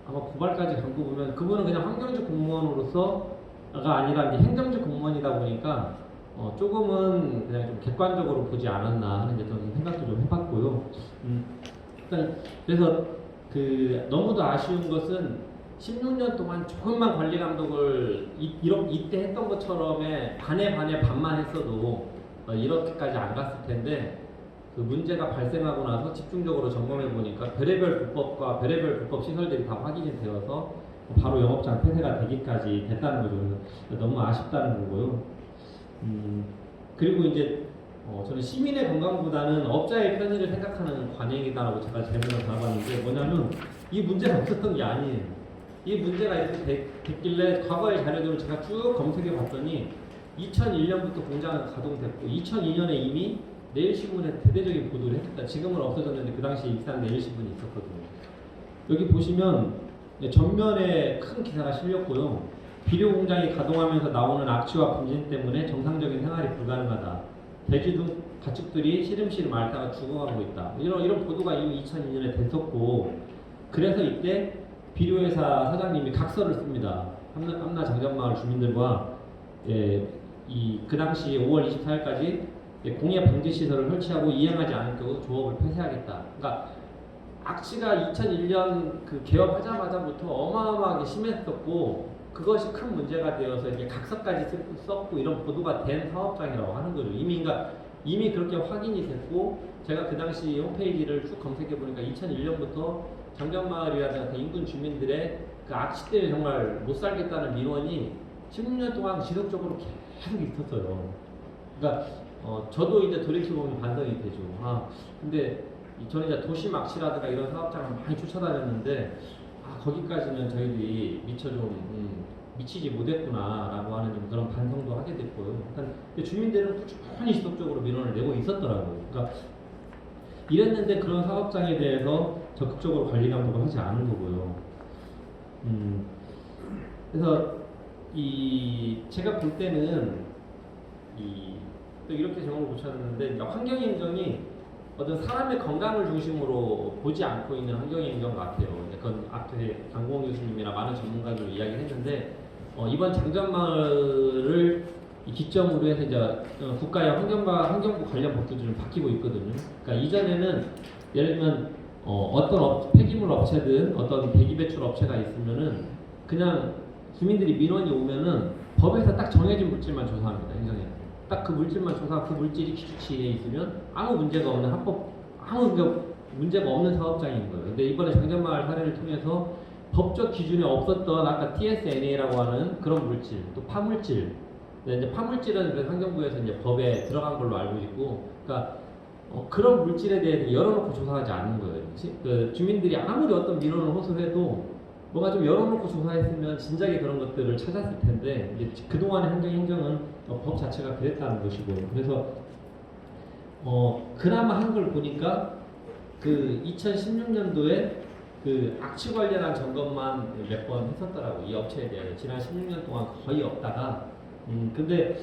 아마 고발까지 간 거 보면 그분은 그냥 환경직 공무원으로서가 아니라 이제 행정직 공무원이다 보니까 조금은 그냥 좀 객관적으로 보지 않았나 하는 저는 생각도 좀 해봤고요. 일단 그래서 너무도 아쉬운 것은 16년 동안 조금만 관리 감독을 이때 했던 것처럼의 반에 반만 했어도 이렇게까지 안 갔을 텐데 그 문제가 발생하고 나서 집중적으로 점검해 보니까 별의별 불법과 별의별 불법 시설들이 다 확인이 되어서 바로 영업장 폐쇄가 되기까지 됐다는 거죠. 그래서 너무 아쉽다는 거고요. 그리고 이제 저는 시민의 건강보다는 업자의 편의를 생각하는 관행이다라고 제가 질문을 받아봤는데 뭐냐면 이 문제가 없었던 게 아니에요. 이 문제가 이렇게 됐길래 과거의 자료들을 제가 쭉 검색해 봤더니 2001년부터 공장은 가동됐고 2002년에 이미 내일신문에 대대적인 보도를 했다. 지금은 없어졌는데 그 당시 익산 내일신문이 있었거든요. 여기 보시면 전면에 큰 기사가 실렸고요. 비료 공장이 가동하면서 나오는 악취와 분진 때문에 정상적인 생활이 불가능하다. 돼지 등 가축들이 시름시름 앓다가 죽어가고 있다. 이런 보도가 이미 2002년에 됐었고 그래서 이때 비료회사 사장님이 각서를 씁니다. 함나 장전마을 주민들과 그 당시 5월 24일까지 공해 방지 시설을 설치하고 이행하지 않을 경우 조업을 폐쇄하겠다. 그러니까 악취가 2001년 그 개업하자마자부터 어마어마하게 심했었고 그것이 큰 문제가 되어서 이제 각서까지 썼고 이런 보도가 된 사업장이라고 하는 거죠. 이미 그렇게 확인이 됐고 제가 그 당시 홈페이지를 쭉 검색해 보니까 2001년부터 장전마을이라든가 그 인근 주민들의 그 악취 때문에 정말 못 살겠다는 민원이 16년 동안 지속적으로 계속 있었어요. 그러니까 저도 이제 돌이켜보면 반성이 되죠. 근데 저는 이제 도심 악취라든가 이런 사업장을 많이 쫓아다녔는데 거기까지는 저희들이 미치지 못했구나라고 하는 좀 그런 반성도 하게 됐고요. 일단 주민들은 꾸준히 지속적으로 민원을 내고 있었더라고요. 그러니까 이랬는데 그런 사업장에 대해서 적극적으로 관리 감독을 하지 않은 거고요. 그래서 제가 볼 때는 또 이렇게 정을 붙였는데 환경행정이 어떤 사람의 건강을 중심으로 보지 않고 있는 환경행정 같아요. 그건 앞에 강공원 교수님이나 많은 전문가들 이야기했는데 이번 장전마을을 기점으로 해서 이제 국가의 환경부 관련 법규들이 좀 바뀌고 있거든요. 그러니까 이전에는 예를 들면 어떤 폐기물 업체든 어떤 대기 배출 업체가 있으면은 그냥 주민들이 민원이 오면은 법에서 딱 정해진 물질만 조사합니다. 행정에. 딱 그 물질만 조사하고 그 물질이 기준치에 있으면 아무 문제가 없는 아무 문제가 없는 사업장인 거예요. 근데 이번에 장전마을 사례를 통해서 법적 기준에 없었던 아까 TSNA라고 하는 그런 물질, 또 파물질. 이제 파물질은 그래서 환경부에서 이제 법에 들어간 걸로 알고 있고, 그러니까 그런 물질에 대해 열어놓고 조사하지 않는 거예요. 주민들이 아무리 어떤 민원을 호소해도 뭔가 좀 열어놓고 조사했으면 진작에 그런 것들을 찾았을 텐데 이제 그동안의 행정은 법 자체가 그랬다는 것이고 그래서 그나마 한 걸 보니까 그 2016년도에 그 악취 관련한 점검만 몇 번 했었더라고 이 업체에 대해서 지난 16년 동안 거의 없다가 근데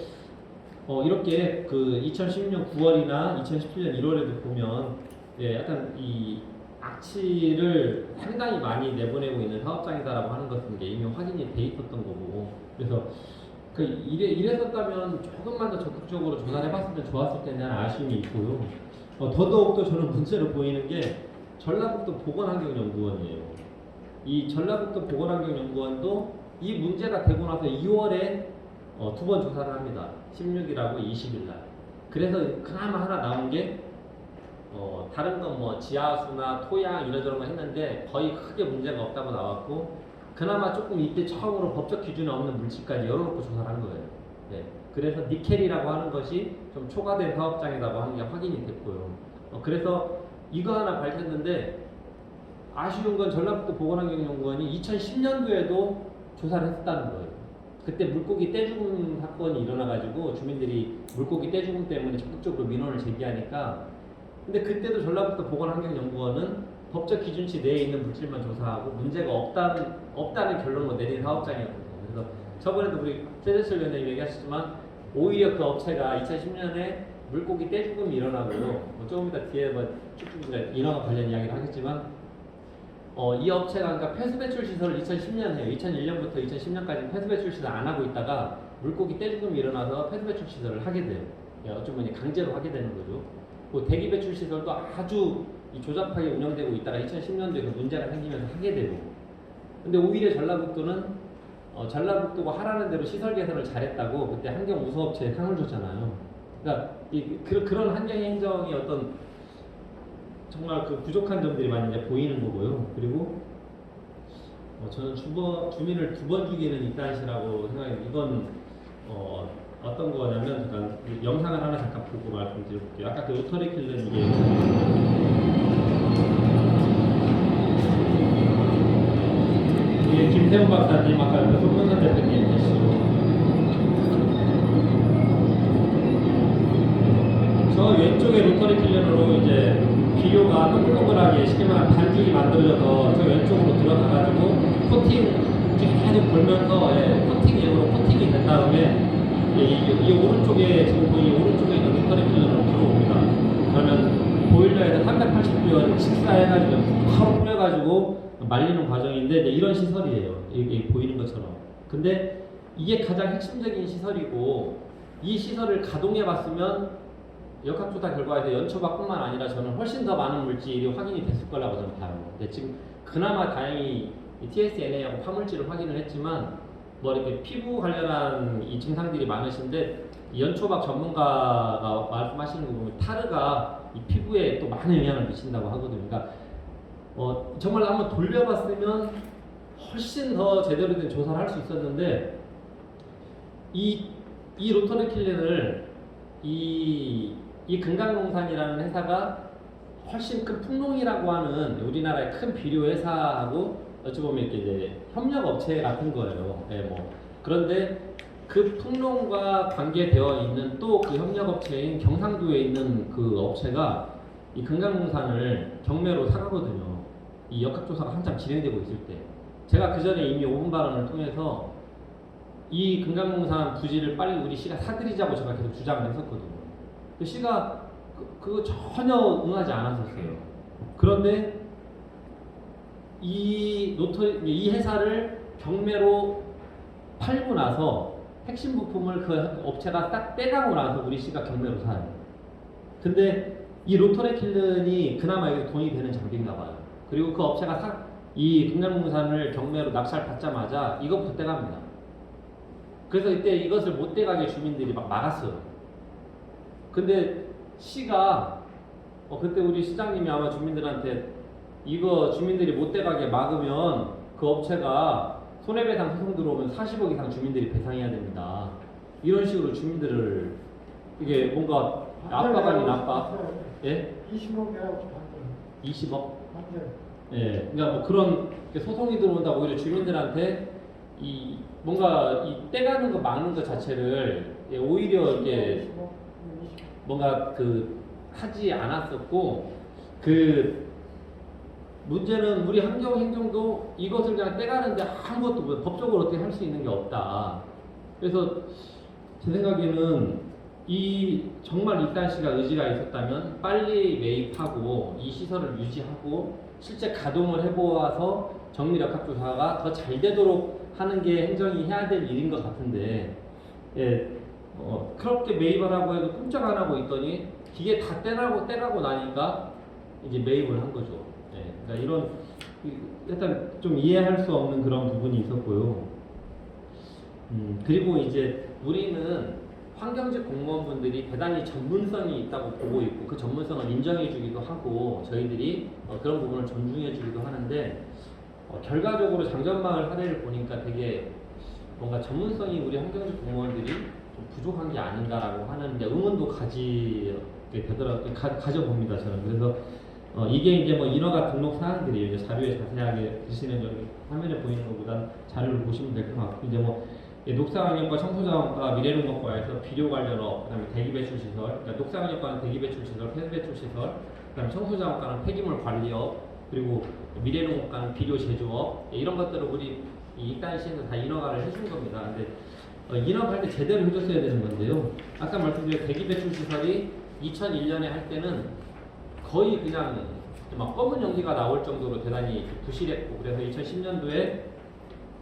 이렇게 그 2016년 9월이나 2017년 1월에도 보면 약간 이 악취를 상당히 많이 내보내고 있는 사업장이다라고 하는 것은 이미 확인이 돼 있었던 거고 그래서 이랬었다면 조금만 더 적극적으로 조사를 해봤으면 좋았을 텐데 하는 아쉬움이 있고요. 더더욱 또 저는 문제로 보이는 게 전라북도 보건환경연구원이에요. 이 전라북도 보건환경연구원도 이 문제가 되고 나서 2월에 두 번 조사를 합니다. 16일하고 20일날. 그래서 그나마 하나 나온 게 다른 건 뭐 지하수나 토양 이러저런 거 했는데 거의 크게 문제가 없다고 나왔고 그나마 조금 이때 처음으로 법적 기준에 없는 물질까지 열어놓고 조사를 한 거예요. 네. 그래서 니켈이라고 하는 것이 좀 초과된 사업장이라고 하는 게 확인이 됐고요. 그래서 이거 하나 밝혔는데 아쉬운 건 전라북도 보건환경연구원이 2010년도에도 조사를 했다는 거예요. 그때 물고기 떼죽음 사건이 일어나가지고 주민들이 물고기 떼죽음 때문에 적극적으로 민원을 제기하니까 근데 그때도 전라북도 보건환경연구원은 법적 기준치 내에 있는 물질만 조사하고 문제가 없다는 결론을 내린 사업장이었거든요. 그래서 저번에도 우리 최재철 위원장님 얘기하셨지만 오히려 그 업체가 2010년에 물고기 떼죽음이 일어나고 뭐 조금 이따 뒤에 쭉쭉 인허가 관련 이야기를 하겠지만 이 업체가 그러니까 폐수 배출 시설을 2010년 해요. 2001년부터 2010년까지 폐수 배출 시설 안 하고 있다가 물고기 떼죽음이 일어나서 폐수 배출 시설을 하게 돼요. 어쩌면 강제로 하게 되는 거죠. 그 대기 배출 시설도 아주 조잡하게 운영되고 있다가 2010년도에 그 문제가 생기면서 하게 되고. 근데 오히려 전라북도는 전라북도가 하라는 대로 시설 개선을 잘했다고 그때 환경우수업체에 상을 줬잖아요. 그러니까 그런 환경 행정이 어떤 정말 그 부족한 점들이 많이 이제 보이는 거고요. 그리고 저는 주민을 2번 죽이는 이딴시라고 생각해요. 이건 어떤 거냐면 잠깐 영상을 하나 잠깐 보고 말씀드려볼게요. 아까 그 로터리 킬러 이게 김태훈 박사님 아까 그 손문선 대표님이시죠. 저 왼쪽에 로터리 킬러로 이제 비료가 동글동글하게 쉽게 말하면 반죽이 만들어져서 저 왼쪽으로 들어가가지고 코팅 계속 돌면서 코팅으로 코팅이 된 다음에 이 오른쪽에 지금 이 오른쪽에 있는 로터리 킬러로 들어옵니다. 그러면 보일러에서 380도 식사해가지고 바로 뿌려가지고 말리는 과정인데 이런 시설이에요. 이게 보이는 것처럼. 근데 이게 가장 핵심적인 시설이고 이 시설을 가동해봤으면 역학조사 결과에서 연초밥뿐만 아니라 저는 훨씬 더 많은 물질이 확인이 됐을 거라고 저는 봐요. 근데 지금 그나마 다행히 TSNA하고 화물질을 확인을 했지만 뭐 이렇게 피부 관련한 이 증상들이 많으신데 연초밥 전문가가 말씀하시는 거 보면 타르가 이 피부에 또 많은 영향을 미친다고 하거든요. 그러니까 정말 한번 돌려봤으면 훨씬 더 제대로 된 조사를 할 수 있었는데 이 로터리 킬렌을 이 금강농산이라는 회사가 훨씬 큰 풍농이라고 하는 우리나라의 큰 비료 회사하고 어찌 보면 이렇게 이제 협력 업체 같은 거예요. 그런데 그 풍농과 관계되어 있는 또 그 협력 업체인 경상도에 있는 그 업체가 이 금강농산을 경매로 사가거든요. 이 역학조사가 한참 진행되고 있을 때 제가 그 전에 이미 5분 발언을 통해서 이 금강농산 부지를 빨리 우리 시가 사들이자고 제가 계속 주장을 했었거든요. 그 시가 그거 전혀 응하지 않았었어요. 그런데 이 회사를 경매로 팔고 나서 핵심 부품을 그 업체가 딱 떼가고 나서 우리 시가 경매로 사요. 근데 이 로터리 킬른이 그나마 이게 돈이 되는 장비인가 봐요. 그리고 그 업체가 이 금강농산을 경매로 낙찰 받자마자 이것부터 떼갑니다. 그래서 이때 이것을 못 떼가게 주민들이 막 막았어요. 근데 시가 그때 우리 시장님이 아마 주민들한테 이거 주민들이 못 떼가게 막으면 그 업체가 손해배상 소송 들어오면 40억 이상 주민들이 배상해야 됩니다. 이런 식으로 주민들을 이게 뭔가 압박 아닌 압박. 예? 20억이라고 20억? 예. 그러니까 뭐 그런 소송이 들어온다고 오히려 주민들한테 뭔가 떼가는 거 막는 것 자체를 오히려 이렇게 뭔가 하지 않았었고 문제는 우리 환경행정도 이것을 그냥 떼가는데 아무것도 법적으로 어떻게 할 수 있는 게 없다. 그래서 제 생각에는 정말 이딴 씨가 의지가 있었다면 빨리 매입하고 이 시설을 유지하고 실제 가동을 해보아서 정밀역학조사가 더 잘 되도록 하는 게 행정이 해야 될 일인 것 같은데 그렇게 매입을 하고 해도 꼼짝 안 하고 있더니 기계 다 떼가고 나니까 이제 매입을 한 거죠. 그러니까 이런 일단 좀 이해할 수 없는 그런 부분이 있었고요. 그리고 이제 우리는 환경직 공무원분들이 대단히 전문성이 있다고 보고 있고 그 전문성을 인정해주기도 하고 저희들이 그런 부분을 존중해주기도 하는데 결과적으로 장전마을 사례를 보니까 되게 뭔가 전문성이 우리 환경직 공무원들이 좀 부족한 게 아닌가라고 하는 이제 의문도 가지게 되더라고요. 가져봅니다 저는. 그래서 이게 이제 뭐 인허가 등록 사항들이에요. 이제 자료에 자세하게 드시는 여기 화면에 보이는 것보다 자료를 보시면 될 것 같고 이제 뭐 녹사강력과 청소자원과 미래농업과에서 비료 관련업, 그다음에 대기배출시설, 그러니까 녹사강력과는 대기배출시설, 폐수배출시설, 그다음에 청소자원과는 폐기물 관리업, 그리고 미래농업과는 비료 제조업 이런 것들을 우리 이 입단시에서 다 인허가를 해준 겁니다. 근데 인허가할 때 제대로 해줬어야 되는 건데요. 아까 말씀드린 대기배출시설이 2001년에 할 때는 거의 그냥 막 검은 연기가 나올 정도로 대단히 부실했고 그래서 2010년도에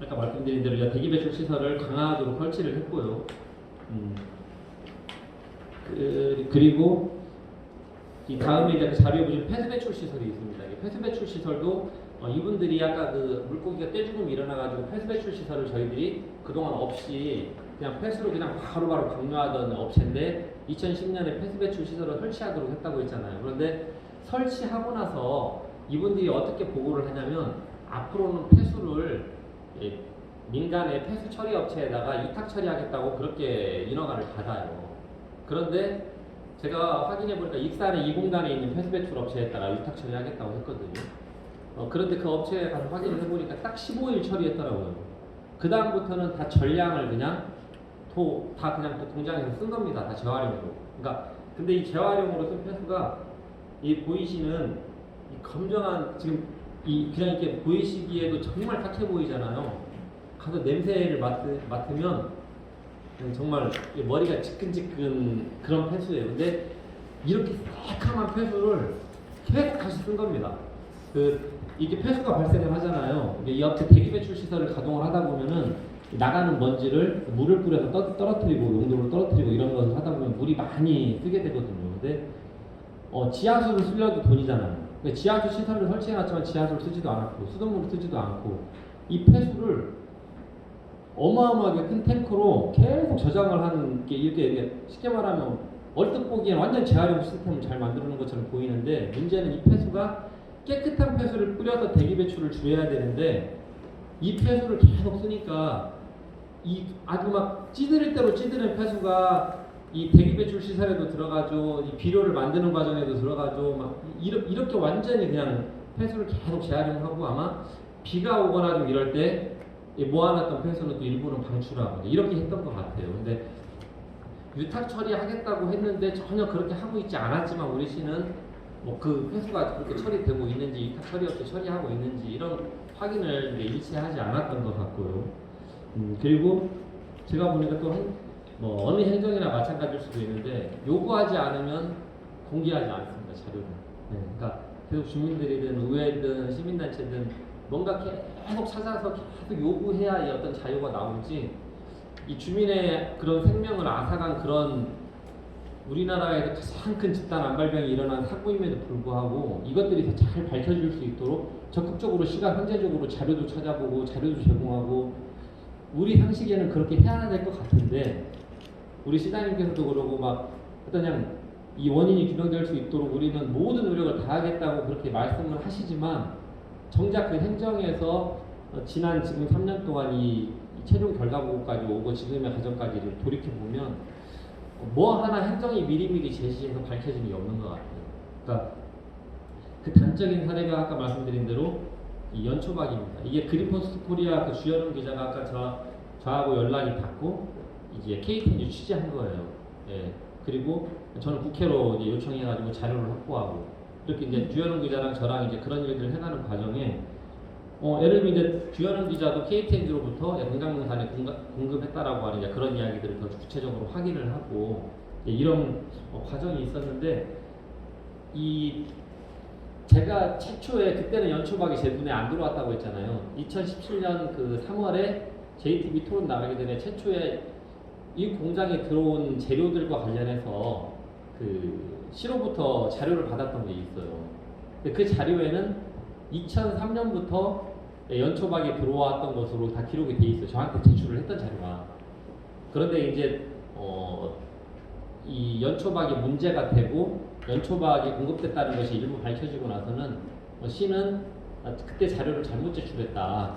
아까 말씀드린 대로 이제 대기배출 시설을 강화하도록 설치를 했고요. 그리고 이 다음에 이제 그 자료에 보시면 폐수배출 시설이 있습니다. 이 폐수배출 시설도 이분들이 아까 그 물고기가 떼죽음 일어나가지고 폐수배출 시설을 저희들이 그동안 없이 그냥 폐수로 그냥 바로바로 방류하던 업체인데 2010년에 폐수배출 시설을 설치하도록 했다고 했잖아요. 그런데 설치하고 나서 이분들이 어떻게 보고를 하냐면 앞으로는 폐수를 민간의 폐수 처리 업체에다가 위탁 처리하겠다고 그렇게 인허가를 받아요. 그런데 제가 확인해 보니까 익산의 이 공간에 있는 폐수 배출 업체에다가 위탁 처리하겠다고 했거든요. 그런데 그 업체에 가서 확인을 해보니까 딱 15일 처리했더라고요. 그 다음부터는 다 전량을 그냥 다 그냥 또 공장에서 쓴 겁니다. 다 재활용으로. 그러니까 근데 이 재활용으로 쓴 폐수가 이 보이시는 이 검정한 지금 그냥 이렇게 보이시기에도 정말 탁해 보이잖아요. 가서 냄새를 맡으면 정말 머리가 지끈지끈 그런 폐수예요. 근데 이렇게 새카만 폐수를 계속 다시 쓴 겁니다. 이게 폐수가 발생을 하잖아요. 이 앞에 대기배출 시설을 가동을 하다 보면은 나가는 먼지를 물을 뿌려서 떨어뜨리고 용도를 떨어뜨리고 이런 것을 하다 보면 물이 많이 쓰게 되거든요. 근데 지하수를 쓰려도 돈이잖아요. 지하수 시설을 설치해놨지만 지하수를 쓰지도 않았고 수돗물을 쓰지도 않고 이 폐수를 어마어마하게 큰 탱크로 계속 저장을 하는 게 이렇게 쉽게 말하면 얼뜻 보기엔 완전 재활용 시스템을 잘 만드는 것처럼 보이는데 문제는 이 폐수가 깨끗한 폐수를 뿌려서 대기 배출을 줄여야 되는데 이 폐수를 계속 쓰니까 이 아주 막 찌들일 대로 찌드는 폐수가 이 대기 배출 시설에도 들어가죠. 이 비료를 만드는 과정에도 들어가죠. 막 이렇게 완전히 그냥 폐수를 계속 재활용하고 아마 비가 오거나 좀 이럴 때 모아놨던 폐수는 또 일부는 방출하고 이렇게 했던 것 같아요. 근데 유탁 처리하겠다고 했는데 전혀 그렇게 하고 있지 않았지만 우리 시는 뭐 그 폐수가 그렇게 처리되고 있는지 유탁 처리 없이 처리하고 있는지 이런 확인을 일치하지 않았던 것 같고요. 그리고 제가 보니까 또 뭐 어느 행정이나 마찬가지일 수도 있는데 요구하지 않으면 공개하지 않습니다. 자료를. 네, 그러니까 계속 주민들이든 의회든 시민단체든 뭔가 계속 찾아서 계속 요구해야 이 어떤 자유가 나오지 이 주민의 그런 생명을 앗아간 그런 우리나라에서 가장 큰 집단 안발병이 일어난 사고임에도 불구하고 이것들이 더 잘 밝혀질 수 있도록 적극적으로 시간 현재적으로 자료도 찾아보고 자료도 제공하고 우리 상식에는 그렇게 해야 될 것 같은데 우리 시장님께서도 그러고 막 어떤 그냥 이 원인이 규명될 수 있도록 우리는 모든 노력을 다하겠다고 그렇게 말씀을 하시지만 정작 그 행정에서 지난 지금 3년 동안 이 최종 결과 보고까지 오고 지금의 과정까지를 돌이켜 보면 뭐 하나 행정이 미리미리 제시해서 밝혀진 게 없는 것 같아요. 그러니까 그 단적인 사례가 아까 말씀드린 대로 이 연초박입니다. 이게 그린포스트 코리아 그 주연웅 기자가 아까 저하고 연락이 닿고 이제 KTNG 취재한 거예요. 예. 그리고 저는 국회로 이제 요청해가지고 자료를 확보하고 이렇게 이제 주연웅 기자랑 저랑 이제 그런 일들을 해가는 과정에 예를 들면 이제 주연웅 기자도 KTNG로부터 건강농산에 공급했다라고 하는 이제 그런 이야기들을 더 구체적으로 확인을 하고 이런 과정이 있었는데 제가 최초에 그때는 연초박이 제 눈에 안 들어왔다고 했잖아요. 2017년 그 3월에 JTB 토론 나가기 전에 최초에 이 공장에 들어온 재료들과 관련해서 그 시로부터 자료를 받았던 게 있어요. 근데 그 자료에는 2003년부터 연초박이 들어왔던 것으로 다 기록이 돼 있어요. 저한테 제출을 했던 자료가. 그런데 이제 이 연초박이 문제가 되고 연초박이 공급됐다는 것이 일부 밝혀지고 나서는 시는 그때 자료를 잘못 제출했다.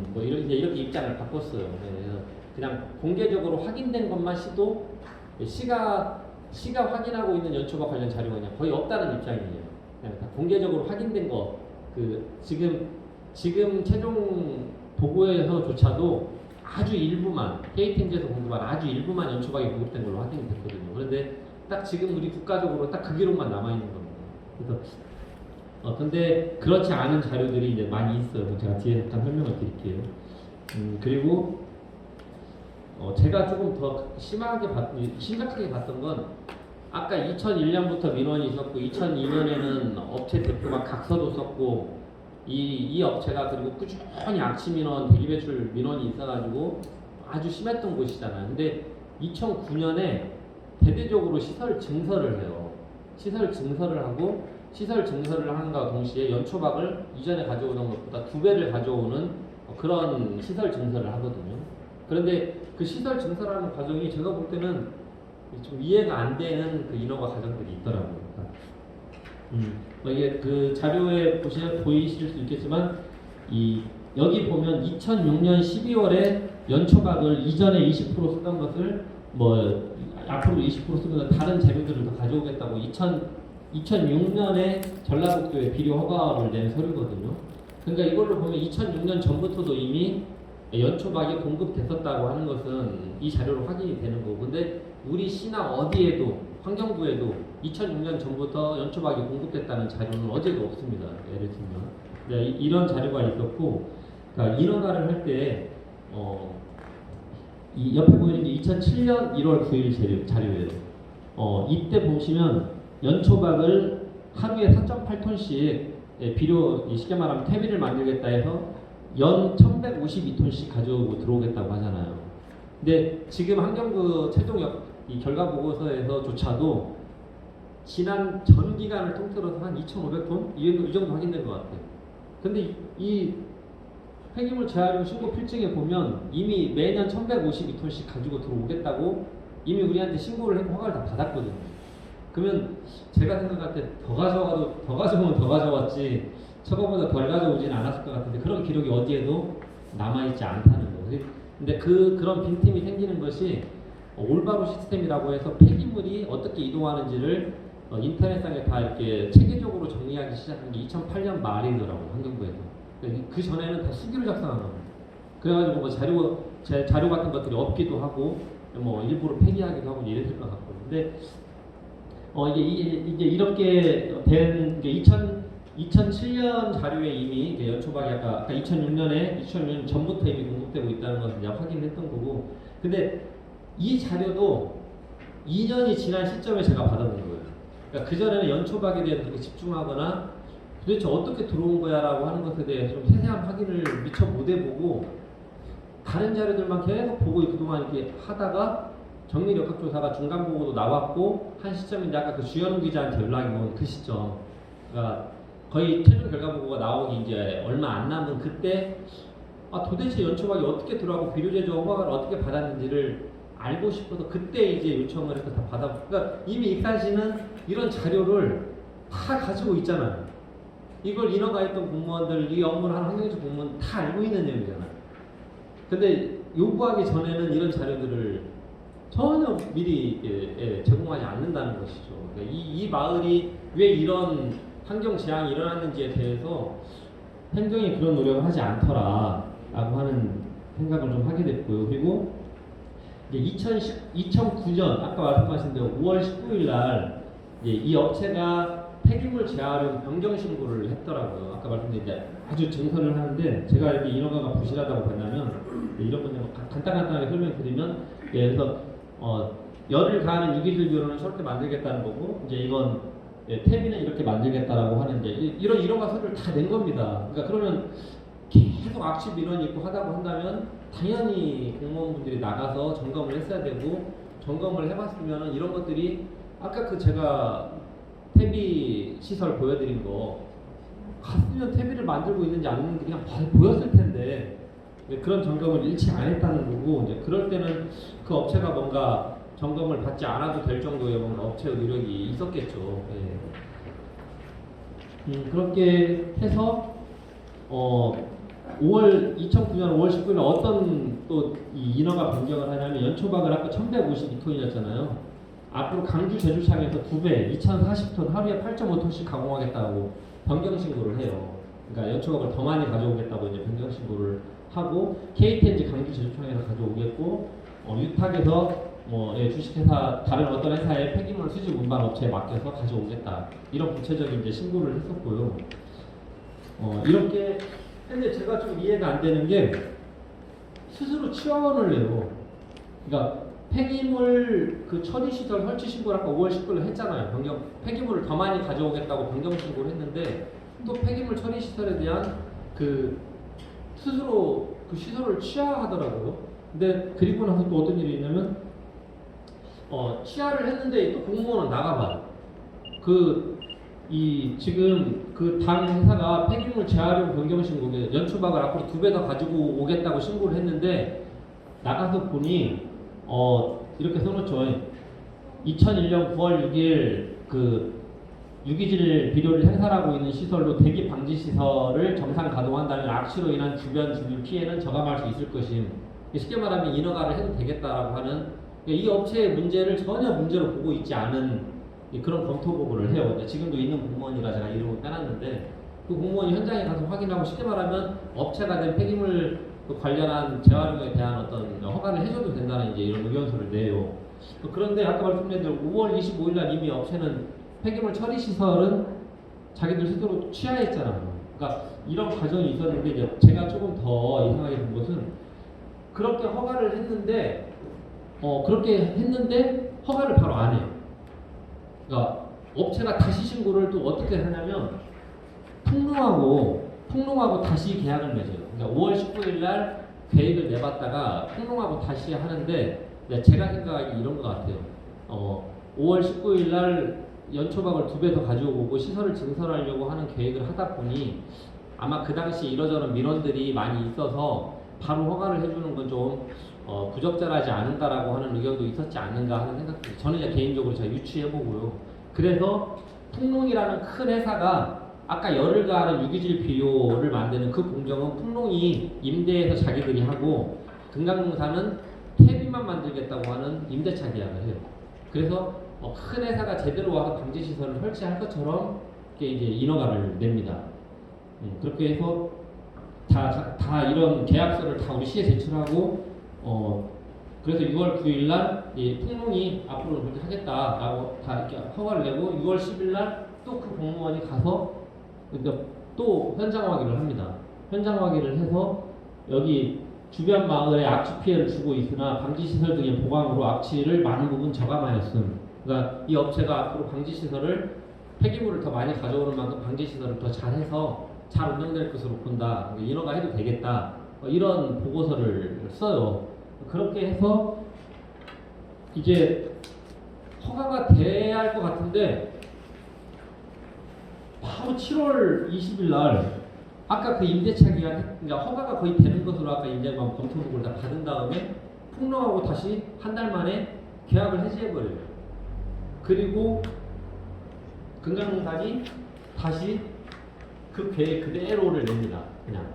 뭐 이렇게 입장을 바꿨어요. 그래서 그냥 공개적으로 확인된 것만 시가 확인하고 있는 연초박 관련 자료가 그냥 거의 없다는 입장이에요. 그냥 다 공개적으로 확인된 거, 지금 최종 보고에서조차도 아주 일부만, KTNG에서 공급한 아주 일부만 연초박이 공급된 걸로 확인이 됐거든요. 그런데 딱 지금 우리 국가적으로 딱 그 기록만 남아 있는 겁니다. 그래서 근데 그렇지 않은 자료들이 이제 많이 있어요. 제가 뒤에 잠깐 설명을 드릴게요. 그리고 제가 조금 더 심각하게 봤던 건 아까 2001년부터 민원이 있었고 2002년에는 업체 대표가 각서도 썼고 이 업체가 그리고 꾸준히 악취 민원, 대기 배출 민원이 있어가지고 아주 심했던 곳이잖아요. 근데 2009년에 대대적으로 시설 증설을 해요. 시설 증설을 하고 시설 증설을 하는가 동시에 연초박을 이전에 가져오던 것보다 2배를 가져오는 그런 시설 증설을 하거든요. 그런데 그 시설 증설하는 과정이 제가 볼 때는 좀 이해가 안 되는 그 인허가 과정들이 있더라고요. 이게 그 자료에 보이실 수 있겠지만 여기 보면 2006년 12월에 연초박을 이전에 20% 쓰던 것을 앞으로 20% 쓰면 다른 재료들을 더 가져오겠다고 2006년에 전라북도에 비료 허가를 낸 서류거든요. 그러니까 이걸로 보면 2006년 전부터도 이미 연초박이 공급됐었다고 하는 것은 이 자료로 확인이 되는 거고, 근데 우리 시나 어디에도 환경부에도 2006년 전부터 연초박이 공급됐다는 자료는 어제도 없습니다. 예를 들면 이런 자료가 있었고, 그러니까 인허가를 할 때 이 옆에 보이는 게 2007년 1월 9일 자료예요. 이때 보시면 연초박을 하루에 4.8톤씩 비료, 쉽게 말하면 퇴비를 만들겠다 해서 연 1152톤씩 가져오고 들어오겠다고 하잖아요. 근데 지금 환경부 최종 이 결과 보고서에서조차도 지난 전 기간을 통틀어서 한 2,500톤 이 정도 확인된 것 같아요. 근데 이 폐기물 재활용 신고 필증에 보면 이미 매년 1,152톤씩 가지고 들어오겠다고 이미 우리한테 신고를 했고 허가를 다 받았거든요. 그러면 제가 생각할 때 더 가져오면 더 가져왔지 저거보다 덜 가져오지는 않았을 것 같은데 그런 기록이 어디에도 남아있지 않다는 거예요. 근데 그런 빈틈이 생기는 것이 올바로 시스템이라고 해서 폐기물이 어떻게 이동하는지를 인터넷상에 다 이렇게 체계적으로 정리하기 시작한 게 2008년 말이더라고요, 환경부에서. 그 전에는 다 수기로 작성한 겁니다. 그래가지고 자료 같은 것들이 없기도 하고 일부러 폐기하기도 하고 이랬을 것 같고. 근데 이게 이렇게 된 게 2007년 자료에 이미 연초박이 아까 2006년 전부터 이미 공급되고 있다는 것을 이제 확인했던 거고. 근데 이 자료도 2년이 지난 시점에 제가 받아본 거예요. 그러니까 그전에는 연초박에 대해서 그렇게 집중하거나 도대체 어떻게 들어온 거야 라고 하는 것에 대해서 좀 세세한 확인을 미처 못 해보고 다른 자료들만 계속 보고 그동안 이렇게 하다가 정밀역학조사가 중간 보고도 나왔고 한 시점인데 아까 그 주현웅 기자한테 연락이 온 그 시점, 그러니까 거의 최종 결과 보고가 나오기 이제 얼마 안 남은 그때 도대체 연초박이 어떻게 들어가고 비료 제조 허가를 어떻게 받았는지를 알고 싶어서 그때 이제 요청을 해서 다 그러니까 이미 익산시는 이런 자료를 다 가지고 있잖아요. 이걸 인허가했던 공무원들, 이 업무를 하는 환경적 공무원 다 알고 있는 내용이잖아요. 근데 요구하기 전에는 이런 자료들을 전혀 미리 제공하지 않는다는 것이죠. 그러니까 이 마을이 왜 이런 환경 재앙이 일어났는지에 대해서 행정이 그런 노력을 하지 않더라라고 하는 생각을 좀 하게 됐고요. 그리고 이제 2009년 아까 말씀하신 대로 5월 19일 날 이 업체가 폐기물 재활용 변경 신고를 했더라고요. 아까 말씀드린 이제 아주 증설을 하는데 제가 이렇게 인허가가 부실하다고 봤냐면 이런 건데 간단하게 설명드리면 그래서 열을 가하는 유기질 비료는 저렇게 만들겠다는 거고 이제 이건 퇴비는 이렇게 만들겠다라고 하는 이제 이런 인허가 서류를 다 낸 겁니다. 그러니까 그러면 계속 악취 민원이 있고 하다고 한다면 당연히 공무원분들이 나가서 점검을 했어야 되고 점검을 해봤으면 이런 것들이 아까 제가 퇴비 시설 보여드린 거 갔으면 퇴비를 만들고 있는지 안 있는지 그냥 보였을 텐데 그런 점검을 일치 안 했다는 거고 이제 그럴 때는 그 업체가 뭔가 점검을 받지 않아도 될 정도의 뭔가 업체의 노력이 있었겠죠. 그렇게 해서 5월 2009년 5월 19일 어떤 또 이 인허가 변경을 하냐면 연초박을 아까 1152톤이었잖아요. 앞으로 강주 제주창에서 2배 2040톤 하루에 8.5톤씩 가공하겠다고 변경 신고를 해요. 그러니까 연초박을 더 많이 가져오겠다고 이제 변경 신고를 하고 KTNG 강주 제주창에서 가져오겠고 유탁에서 주식회사 다른 어떤 회사의 폐기물 수집 운반 업체에 맡겨서 가져오겠다 이런 구체적인 이제 신고를 했었고요. 이렇게 근데 제가 좀 이해가 안 되는 게 스스로 치원을 내요. 그러니까 폐기물 그 처리 시설 설치 신고를 아까 5월 19일 했잖아요. 폐기물을 더 많이 가져오겠다고 변경 신고를 했는데 또 폐기물 처리 시설에 대한 그 스스로 그 시설을 취하하더라고요. 근데 그리고 나서 또 어떤 일이 있냐면 취하를 했는데 또 공무원은 나가봐요. 지금 그 당 회사가 폐기물 재활용 변경 신고 연초박을 앞으로 2배 더 가지고 오겠다고 신고를 했는데 나가서 보니 이렇게 써놓죠. 2001년 9월 6일 그 유기질 비료를 생산하고 있는 시설로 대기 방지 시설을 정상 가동한다면 악취로 인한 주변 주민 피해는 저감할 수 있을 것임. 쉽게 말하면 인허가를 해도 되겠다라고 하는 이 업체의 문제를 전혀 문제로 보고 있지 않은 그런 검토 보고를 해요. 지금도 있는 공무원이라 제가 이름을 빼놨는데 그 공무원이 현장에 가서 확인하고 쉽게 말하면 업체가 된 폐기물 관련한 재활용에 대한 어떤 허가를 해줘도 된다는 이제 이런 의견서를 내요. 그런데 아까 말씀드린 대로 5월 25일 날 이미 업체는 폐기물 처리 시설은 자기들 스스로 취하했잖아요. 그러니까 이런 과정이 있었는데 이제 제가 조금 더 이상하게 본 것은 그렇게 허가를 했는데 허가를 바로 안 해요. 그러니까 업체가 다시 신고를 또 어떻게 하냐면 풍농하고 다시 계약을 맺어요. 그러니까 5월 19일 날 계획을 내봤다가 풍농하고 다시 하는데 제가 생각하기 이런 것 같아요. 5월 19일 날 연초박을 2배 더 가져오고 시설을 증설하려고 하는 계획을 하다 보니 아마 그 당시 이러저런 민원들이 많이 있어서 바로 허가를 해주는 건 좀 부적절하지 않은가라고 하는 의견도 있었지 않는가 하는 생각도 저는 이제 개인적으로 제가 유추해보고요. 그래서 풍농이라는 큰 회사가 아까 열을 가하는 유기질 비료를 만드는 그 공정은 풍농이 임대해서 자기들이 하고 금강농사는 퇴비만 만들겠다고 하는 임대차 계약을 해요. 그래서 큰 회사가 제대로 와서 방지 시설을 설치할 것처럼 이렇게 이제 인허가를 냅니다. 그렇게 해서 다 이런 계약서를 다 우리 시에 제출하고 그래서 6월 9일 날 풍농이 앞으로 그렇게 하겠다라고 다 이렇게 허가를 내고 6월 10일 날 또 그 공무원이 가서 그러니까 또 현장 확인을 합니다. 현장 확인을 해서 여기 주변 마을에 악취 피해를 주고 있으나 방지 시설 등의 보강으로 악취를 많은 부분 저감하였음. 그러니까 이 업체가 앞으로 방지 시설을 폐기물을 더 많이 가져오는 만큼 방지 시설을 더 잘해서 잘 운영될 것으로 본다. 인허가 해도 되겠다. 이런 보고서를 써요. 그렇게 해서 이제 허가가 돼야 할 것 같은데 바로 7월 20일 날 아까 그 임대차 기간 그러니까 허가가 거의 되는 것으로 아까 이제 검토 보고를 다 받은 다음에 풍농하고 다시 한 달 만에 계약을 해지해버려요. 그리고 금강농산이 다시 그 계획 그대로를 냅니다. 그냥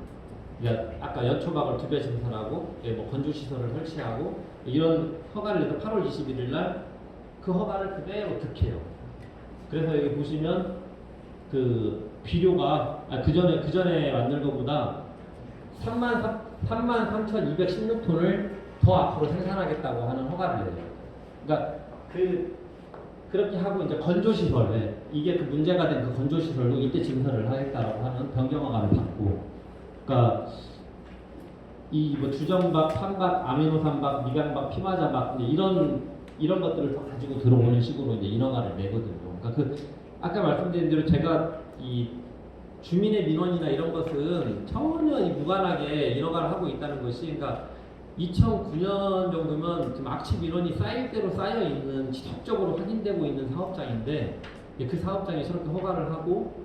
그러니까 아까 연초박을 2배 증설하고 건조 시설을 설치하고 이런 허가를 내서 8월 21일 날 그 허가를 그대로 득해요. 그래서 여기 보시면 그 비료가 그 전에 만든 것보다 33,216톤을 더 앞으로 생산하겠다고 하는 허가를 내요. 그러니까 그렇게 하고 이제 건조 시설 이게 그 문제가 된 그 건조 시설로 이때 증설을 하겠다라고 하는 변경 허가를 받고, 그러니까 이 주전박, 판박, 아미노산박, 미강박, 피마자박 이런 것들을 더 가지고 들어오는 식으로 이제 인허가를 내거든요. 그러니까 아까 말씀드린 대로 제가 이 주민의 민원이나 이런 것은 전혀 무관하게 인허가를 하고 있다는 것이, 그러니까 2009년 정도면 지금 악취 민원이 쌓일 대로 쌓여 있는 지속적으로 확인되고 있는 사업장인데 그 사업장이 저렇게 허가를 하고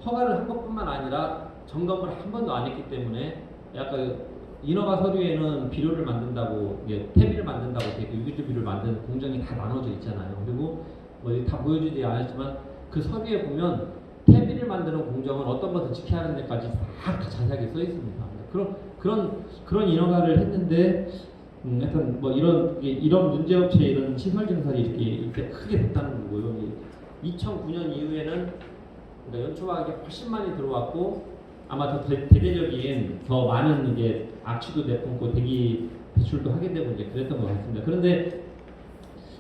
허가를 한 것뿐만 아니라 점검을 한 번도 안 했기 때문에 약간 인허가 서류에는 비료를 만든다고 퇴비를 만든다고 유기질 비료를 만드는 공정이 다 나눠져 있잖아요. 그리고 다 보여주지 않았지만 그 서류에 보면 퇴비를 만드는 공정은 어떤 것을 지켜야 하는 데까지 다 자세하게 써 있습니다. 그런 인허가를 했는데 하여튼 뭐 이런 문제업체 이런 시설 증설이 이렇게 크게 됐다는 거고요. 2009년 이후에는 그러니까 연초박이 훨씬 많이 들어왔고 아마 더 대대적인 더 많은 이게 악취도 내뿜고 대기 배출도 하게 되고 이제 그랬던 것 같습니다. 그런데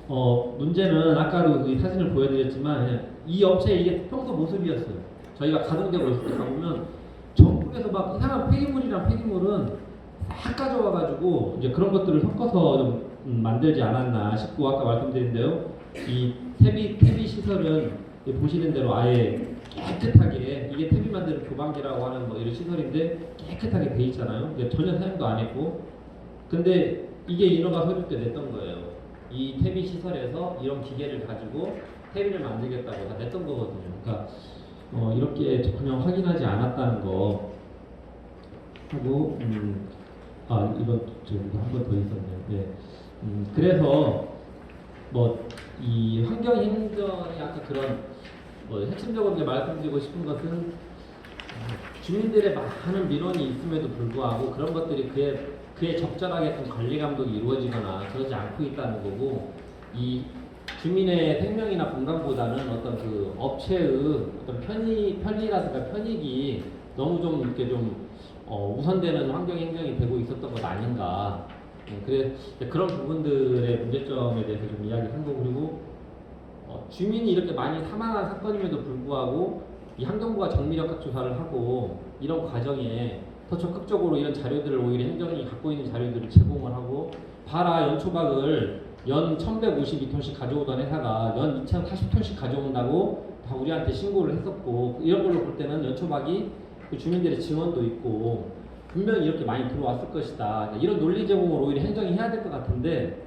문제는 아까도 그 사진을 보여드렸지만 이 업체 이게 평소 모습이었어요. 저희가 가동되고 있을 때 가보면 전국에서 막 이상한 폐기물이랑 폐기물은 싹 가져와가지고 이제 그런 것들을 섞어서 좀 만들지 않았나 싶고 아까 말씀드린데요. 이 퇴비 시설은 보시는 대로 아예 깨끗하게 이게 퇴비 만드는 교반기라고 하는 뭐 이런 시설인데 깨끗하게 돼 있잖아요. 전혀 사용도 안 했고 근데 이게 인허가 서류 때 냈던 거예요. 이 퇴비 시설에서 이런 기계를 가지고 퇴비를 만들겠다고 다 냈던 거거든요. 그러니까 이렇게 전혀 확인하지 않았다는 거 하고 이건 저기 한 번 더 있었네요. 네. 그래서 뭐 이 환경행정이 아까 그런 뭐 핵심적으로 이제 말씀드리고 싶은 것은 주민들의 많은 민원이 있음에도 불구하고 그런 것들이 그에 적절하게 좀 관리 감독이 이루어지거나 그러지 않고 있다는 거고 이 주민의 생명이나 건강보다는 어떤 그 업체의 어떤 편리라든가 편익이 너무 좀 이렇게 좀 우선되는 환경 행정이 되고 있었던 것 아닌가. 그래 그런 부분들의 문제점에 대해서 좀 이야기한 거고 그리고 주민이 이렇게 많이 사망한 사건임에도 불구하고 이 환경부가 정밀역학 조사를 하고 이런 과정에 더 적극적으로 이런 자료들을 오히려 행정이 갖고 있는 자료들을 제공을 하고 봐라 연초박을 연 1152톤씩 가져오던 회사가 연 2040톤씩 가져온다고 다 우리한테 신고를 했었고 이런 걸로 볼 때는 연초박이 그 주민들의 증언도 있고 분명히 이렇게 많이 들어왔을 것이다. 이런 논리 제공을 오히려 행정이 해야 될 것 같은데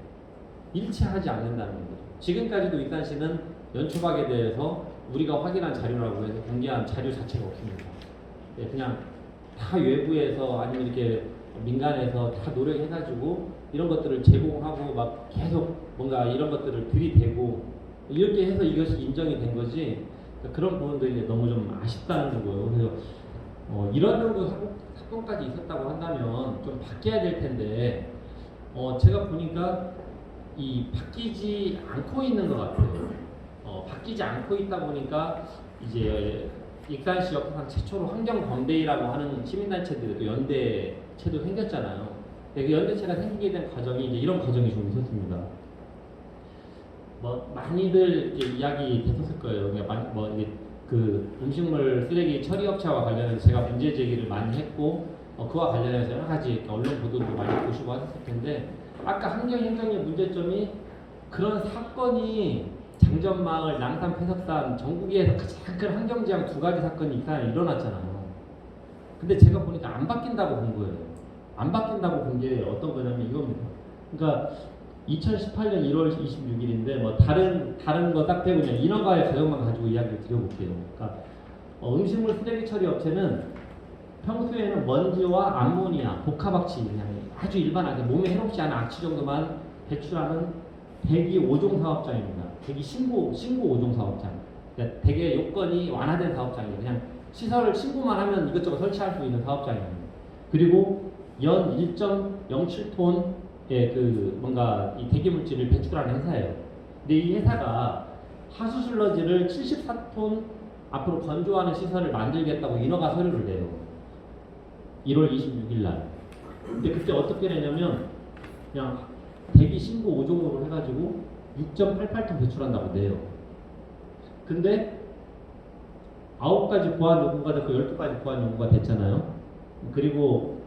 일치하지 않는다는 거죠. 지금까지도 익산시는 연초박에 대해서 우리가 확인한 자료라고 해서 공개한 자료 자체가 없습니다. 그냥 다 외부에서 아니면 이렇게 민간에서 다 노력해가지고 이런 것들을 제공하고 막 계속 뭔가 이런 것들을 들이대고 이렇게 해서 이것이 인정이 된 거지 그런 부분들이 너무 좀 아쉽다는 거고요. 그래서 이런 정도 사건까지 있었다고 한다면 좀 바뀌어야 될 텐데 제가 보니까 이 바뀌지 않고 있는 것 같아요. 바뀌지 않고 있다 보니까 이제 익산시 역사상 최초로 환경건대위라고 하는 시민단체들이 또 연대체도 생겼잖아요. 그 연대체가 생기게 된 과정이 이제 이런 과정이 좀 있었습니다. 뭐 많이들 이제 이야기 됐었을 거예요. 뭐 이게 그 음식물 쓰레기 처리 업체와 관련해서 제가 문제 제기를 많이 했고 그와 관련해서 여러 가지 언론 보도도 많이 보시고 하셨을 텐데 아까 환경행정의 문제점이 그런 사건이 장전마을, 낭산, 폐석산 전국에서 가장 큰 환경지향 두 가지 사건이 익산에 일어났잖아요. 근데 제가 보니까 안 바뀐다고 본 거예요. 안 바뀐다고 본 게 어떤 거냐면 이겁니다. 그러니까 2018년 1월 26일인데 뭐 다른 거 딱 빼고 그냥 인허가의 과정만 가지고 이야기를 드려볼게요. 그러니까 음식물 쓰레기 처리 업체는 평소에는 먼지와 암모니아, 복합악취 그냥 아주 일반하게 몸에 해롭지 않은 악취 정도만 배출하는 대기 5종 사업장입니다. 대기 신고 5종 사업장. 그러니까 대개 요건이 완화된 사업장이에요. 그냥 시설을 신고만 하면 이것저것 설치할 수 있는 사업장입니다. 그리고 연 1.07톤의 그 뭔가 이 대기 물질을 배출하는 회사예요. 근데 이 회사가 하수 슬러지를 74톤 앞으로 건조하는 시설을 만들겠다고 인허가 서류를 내요. 1월 26일 날. 근데 그때 어떻게 내냐면 그냥 대기 신고 5종으로 해가지고 6.88톤 배출한다고 내요. 근데 9가지 보안 요구가 됐고 12가지 보안 요구가 됐잖아요. 그리고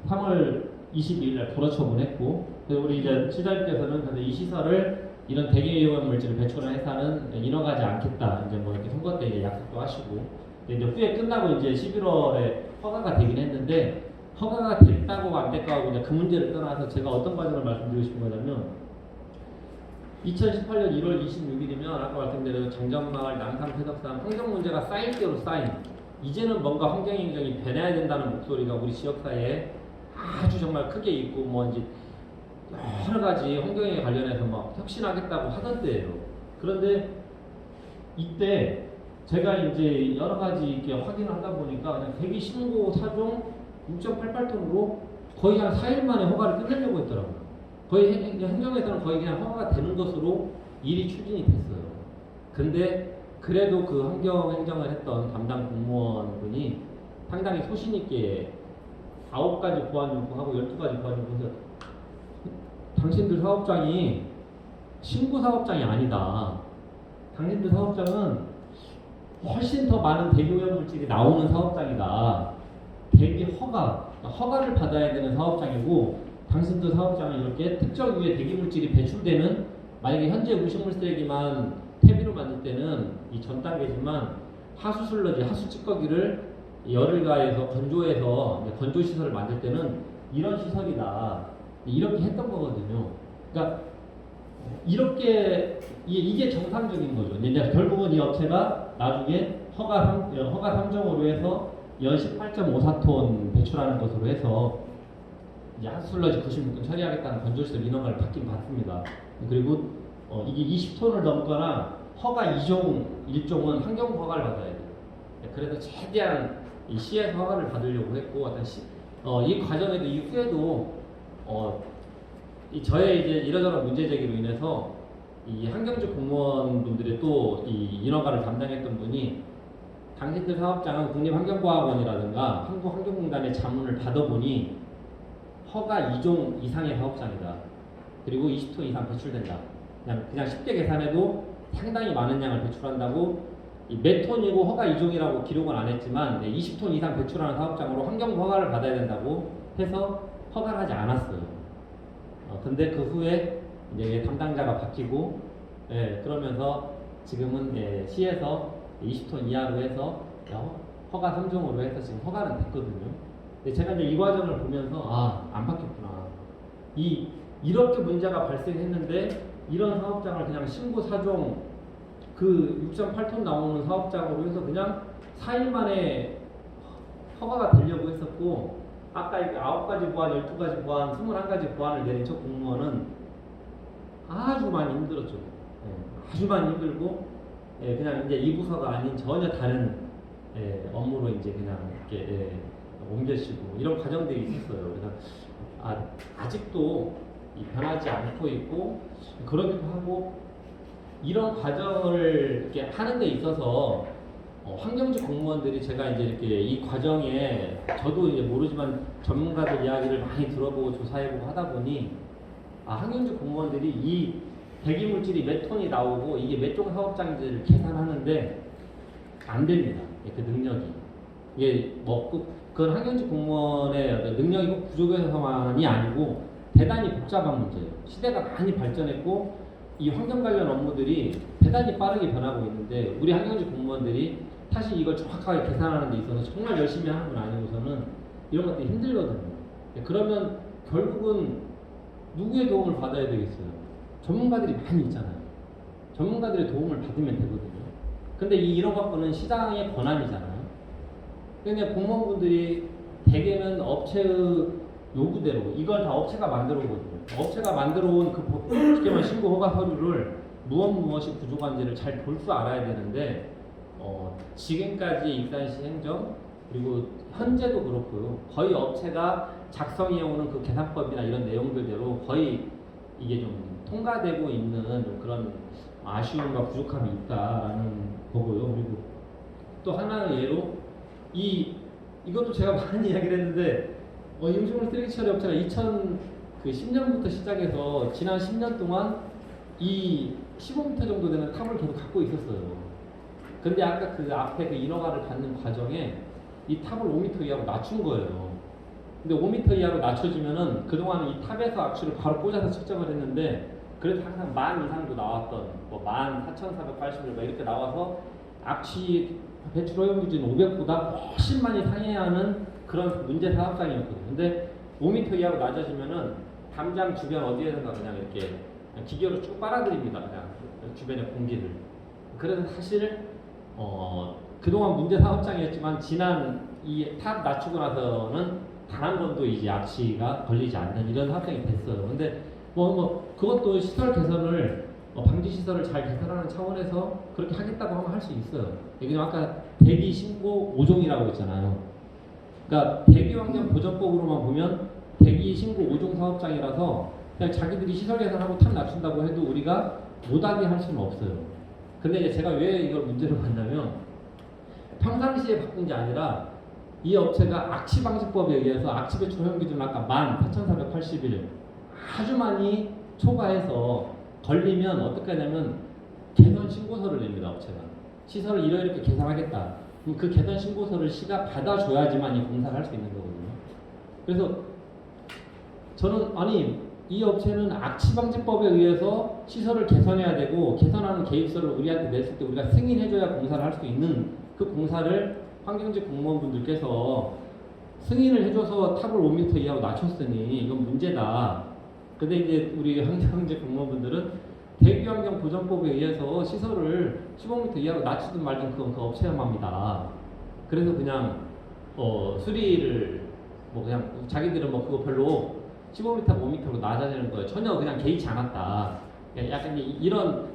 3월 22일 날 도로 처분했고 그래서 우리 이제 시장님께서는 이 시설을 이런 대기오염 물질을 배출한 회사는 인허가하지 않겠다. 이제 뭐 이렇게 선거 때 이제 약속도 하시고 이제 후에 끝나고 이제 11월에 허가가 되긴 했는데 허가가 됐다고 안 됐다고 이제 그 문제를 떠나서 제가 어떤 과정을 말씀드리고 싶은 거냐면 2018년 1월 26일이면 아까 말씀드린 장전마을, 낭산, 폐석산 환경 문제가 쌓일 대로 쌓인 이제는 뭔가 환경행정이 변해야 된다는 목소리가 우리 지역사회에 아주 정말 크게 있고 뭐 이제 여러 가지 환경에 관련해서 막 혁신하겠다고 하던 때예요. 그런데 이때 제가 이제 여러 가지 이렇게 확인을 하다 보니까 그냥 대기 신고 사종 6.88톤으로 거의 한 4일 만에 허가를 끝내려고 했더라고요. 거의 행정에서는 거의 그냥 허가가 되는 것으로 일이 추진이 됐어요. 근데 그래도 그 환경 행정을 했던 담당 공무원분이 상당히 소신 있게 9가지 보안 요구하고 12가지 보안 요구해서 당신들 사업장이 신고 사업장이 아니다. 당신들 사업장은 훨씬 더 많은 대기오염 물질이 나오는 사업장이다. 대기 허가를 받아야 되는 사업장이고, 당신들 사업장은 이렇게 특정 유의 대기 물질이 배출되는, 만약에 현재 음식물 쓰레기만 퇴비로 만들 때는 이 전 단계지만 하수 슬러지, 하수 찌꺼기를 열을 가해서 건조해서 건조 시설을 만들 때는 이런 시설이다. 이렇게 했던 거거든요. 그러니까 이렇게 이게 정상적인 거죠. 이제 결국은 이 업체가 나중에 허가 3종으로 해서 연 18.54톤 배출하는 것으로 해서 이제 하수슬러지 96톤 처리하겠다는 건조시설 인허가를 받긴 받습니다. 그리고 이게 20톤을 넘거나 허가 1종은 환경 허가를 받아야 돼요. 그래서 최대한 이 시에서 허가를 받으려고 했고, 이 과정에도 이후에도 저의 이제 이러저런 문제 제기로 인해서 이 환경직 공무원분들의 또 이 인허가를 담당했던 분이 당신들 사업장은 국립환경과학원이라든가 한국환경공단의 자문을 받아보니 허가 2종 이상의 사업장이다. 그리고 20톤 이상 배출된다. 그냥 쉽게 계산해도 상당히 많은 양을 배출한다고, 몇 톤이고 허가 2종이라고 기록은 안 했지만 20톤 이상 배출하는 사업장으로 환경 허가를 받아야 된다고 해서 허가를 하지 않았어요. 근데 그 후에 이제 담당자가 바뀌고, 그러면서 지금은 시에서 20톤 이하로 해서 허가 3종으로 해서 지금 허가는 됐거든요. 근데 제가 이제 이 과정을 보면서 안 바뀌었구나. 이렇게 문제가 발생했는데 이런 사업장을 그냥 신고 사종 그 6.8톤 나오는 사업장으로 해서 그냥 4일 만에 허가가 되려고 했었고, 아까 이렇게 9가지 보안, 12가지 보안, 21가지 보안을 내린 저 공무원은 아주 많이 힘들었죠. 아주 많이 힘들고, 그냥 이제 이 부서가 아닌 전혀 다른 업무로 이제 그냥 이렇게 옮겨지고 이런 과정들이 있었어요. 그래서 아직도 변하지 않고 있고, 그러기도 하고, 이런 과정을 이렇게 하는 데 있어서 환경직 공무원들이 제가 이제 이렇게 이 과정에 저도 이제 모르지만 전문가들 이야기를 많이 들어보고 조사해보고 하다 보니 환경직 공무원들이 이 배기물질이 몇 톤이 나오고 이게 몇 종 사업장인지를 계산하는데 안 됩니다. 그 능력이. 이게 그건 환경직 공무원의 능력이 꼭 부족해서만이 아니고 대단히 복잡한 문제예요. 시대가 많이 발전했고 이 환경 관련 업무들이 대단히 빠르게 변하고 있는데 우리 환경직 공무원들이 사실 이걸 정확하게 계산하는 데 있어서 정말 열심히 하는 분 아니고서는 이런 것들이 힘들거든요. 그러면 결국은 누구의 도움을 받아야 되겠어요? 전문가들이 많이 있잖아요. 전문가들의 도움을 받으면 되거든요. 근데 이런 것들은 시장의 권한이잖아요. 그러니까 공무원분들이 대개는 업체의 요구대로 이걸 다 업체가 만들어 오거든요. 업체가 만들어 온 그 쉽게 말해 신고 허가 서류를 무엇이 부족한지를 잘 볼 줄 알아야 되는데 지금까지 익산시 행정 그리고 현재도 그렇고요. 거의 업체가 작성해 오는 그 계산법이나 이런 내용들대로 거의 이게 좀 통과되고 있는 그런 아쉬움과 부족함이 있다라는 거고요. 그리고 또 하나의 예로 이것도 제가 많은 이야기를 했는데 음식물 쓰레기 처리 업체가 2010년부터 시작해서 지난 10년 동안 이 15m 정도 되는 탑을 계속 갖고 있었어요. 근데 아까 그 앞에 그 인허가를 받는 과정에 이 탑을 5m 이하로 낮춘 거예요. 근데 5m 이하로 낮춰지면은 그동안은 이 탑에서 악취를 바로 꽂아서 측정을 했는데 그래도 항상 10,000 이상도 나왔던 14,480일 이렇게 나와서 악취 배출 오염물질 500보다 훨씬 많이 상해야 하는 그런 문제 사업장이었거든요. 근데 5m 이하로 낮아지면은 담장 주변 어디에선가 그냥 이렇게 기계로 쭉 빨아들입니다. 그냥 주변의 공기를. 그래서 사실 그동안 문제 사업장이었지만 지난 이 탑 낮추고 나서는 단 한 번도 이제 악취가 걸리지 않는 이런 사업장이 됐어요. 근데 그것도 시설 개선을 방지 시설을 잘 개선하는 차원에서 그렇게 하겠다고 하면 할 수 있어요. 왜냐면 아까 대기 신고 5종이라고 했잖아요. 그러니까 대기환경보전법으로만 보면 대기 신고 5종 사업장이라서 그냥 자기들이 시설 개선하고 탑 낮춘다고 해도 우리가 못하게 할 수는 없어요. 근데 이제 제가 왜 이걸 문제로 봤냐면 평상시에 바꾼 게 아니라 이 업체가 악취방지법에 의해서 악취 배출 허용 기준 아까 18,481 아주 많이 초과해서 걸리면 어떻게 하냐면 개선 신고서를 냅니다. 업체가 시설을 이렇게 개선하겠다. 그럼 그 개선 신고서를 시가 받아줘야지만 이 공사를 할 수 있는 거거든요. 그래서 저는 아니 이 업체는 악취방지법에 의해서 시설을 개선해야 되고 개선하는 계획서를 우리한테 냈을 때 우리가 승인해줘야 공사를 할 수 있는 그 공사를 환경직 공무원분들께서 승인을 해줘서 탑을 5m 이하로 낮췄으니 이건 문제다. 근데 이제 우리 환경직 공무원분들은 대기환경보전법에 의해서 시설을 15m 이하로 낮추든 말든 그건 그 업체의 맘이다. 그래서 그냥 수리를 뭐 그냥 자기들은 뭐 그거 별로 15m, 5m로 낮아지는 거예요. 전혀 그냥 개의치 않았다. 약간 이런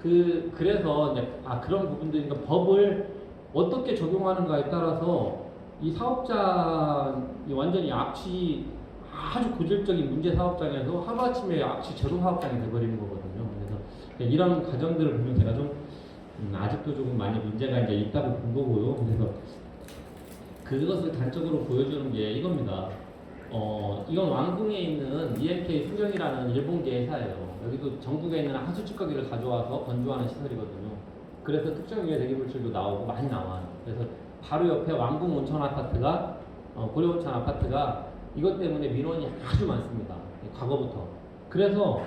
그래서 이제 그런 부분들이니까 법을 어떻게 적용하는가에 따라서 이 사업장이 완전히 악취 아주 고질적인 문제 사업장에서 하루아침에 악취 제로 사업장이 돼버리는 거거든요. 그래서 이런 과정들을 보면 제가 좀 아직도 조금 많이 문제가 이제 있다고 본 거고요. 그래서 그것을 단적으로 보여주는 게 이겁니다. 이건 왕궁에 있는 EMK 수경이라는 일본계 회사예요. 여기도 전국에 있는 하수 찌꺼기를 가져와서 건조하는 시설이거든요. 그래서 특정 유해 대기물질도 나오고 많이 나와요. 그래서 바로 옆에 왕궁 온천 아파트가 고려 온천 아파트가 이것 때문에 민원이 아주 많습니다. 과거부터. 그래서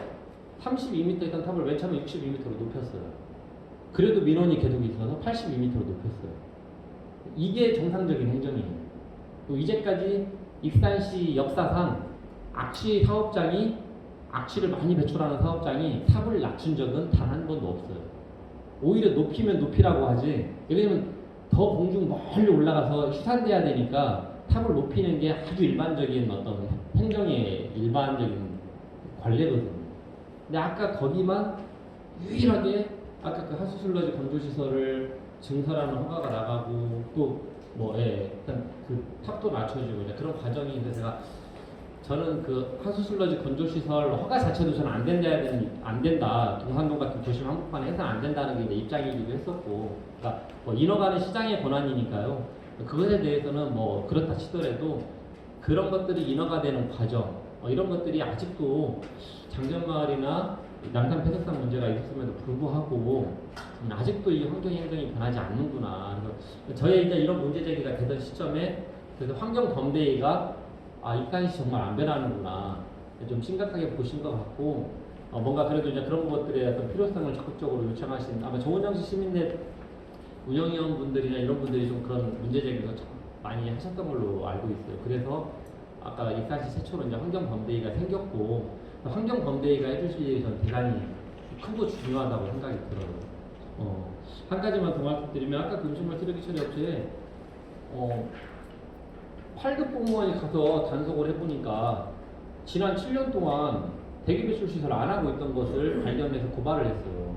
32m 있던 탑을 맨 처음에 62m로 높였어요. 그래도 민원이 계속 있어서 82m로 높였어요. 이게 정상적인 행정이에요. 이제까지 익산시 역사상 악취 사업장이 악취를 많이 배출하는 사업장이 탑을 낮춘 적은 단 한 번도 없어요. 오히려 높이면 높이라고 하지. 왜냐면 더 공중 멀리 올라가서 희산돼야 되니까 탑을 높이는 게 아주 일반적인 어떤 행정의 일반적인 관례거든요. 근데 아까 거기만 유일하게 아까 그 하수슬러지 건조시설을 증설하는 허가가 나가고 또 일단 그 탑도 낮춰주고 이제 그런 과정이 있는데 저는 그 하수슬러지 건조시설 허가 자체도 저는 안 된다. 동산동 같은 도심 한복판에 해서는 안 된다는 게 이제 입장이기도 했었고, 그러니까 인허가는 시장의 권한이니까요. 그것에 대해서는 그렇다 치더라도 그런 것들이 인허가 되는 과정, 이런 것들이 아직도 장전마을이나 남산 폐석산 문제가 있었음에도 불구하고 아직도 이 환경행정이 변하지 않는구나. 그래서 저의 이제 이런 문제 제기가 되던 시점에 그래서 환경범대위가 익산시 정말 안 변하는구나 좀 심각하게 보신 것 같고 뭔가 그래도 이제 그런 것들의 어떤 필요성을 적극적으로 요청하신 아마 정원정시 시민대 운영위원분들이나 이런 분들이 좀 그런 문제 제기를 많이 하셨던 걸로 알고 있어요. 그래서 아까 익산시 최초로 이제 환경범대위가 생겼고 환경범대위가 해주실 일이 전 대단히 크고 중요하다고 생각이 들어요. 한 가지만 더 말씀드리면 아까 그 음식물 쓰레기 처리 업체에 8급 공무원이 가서 단속을 해보니까 지난 7년 동안 대기배출 시설 안 하고 있던 것을 발견해서 고발을 했어요.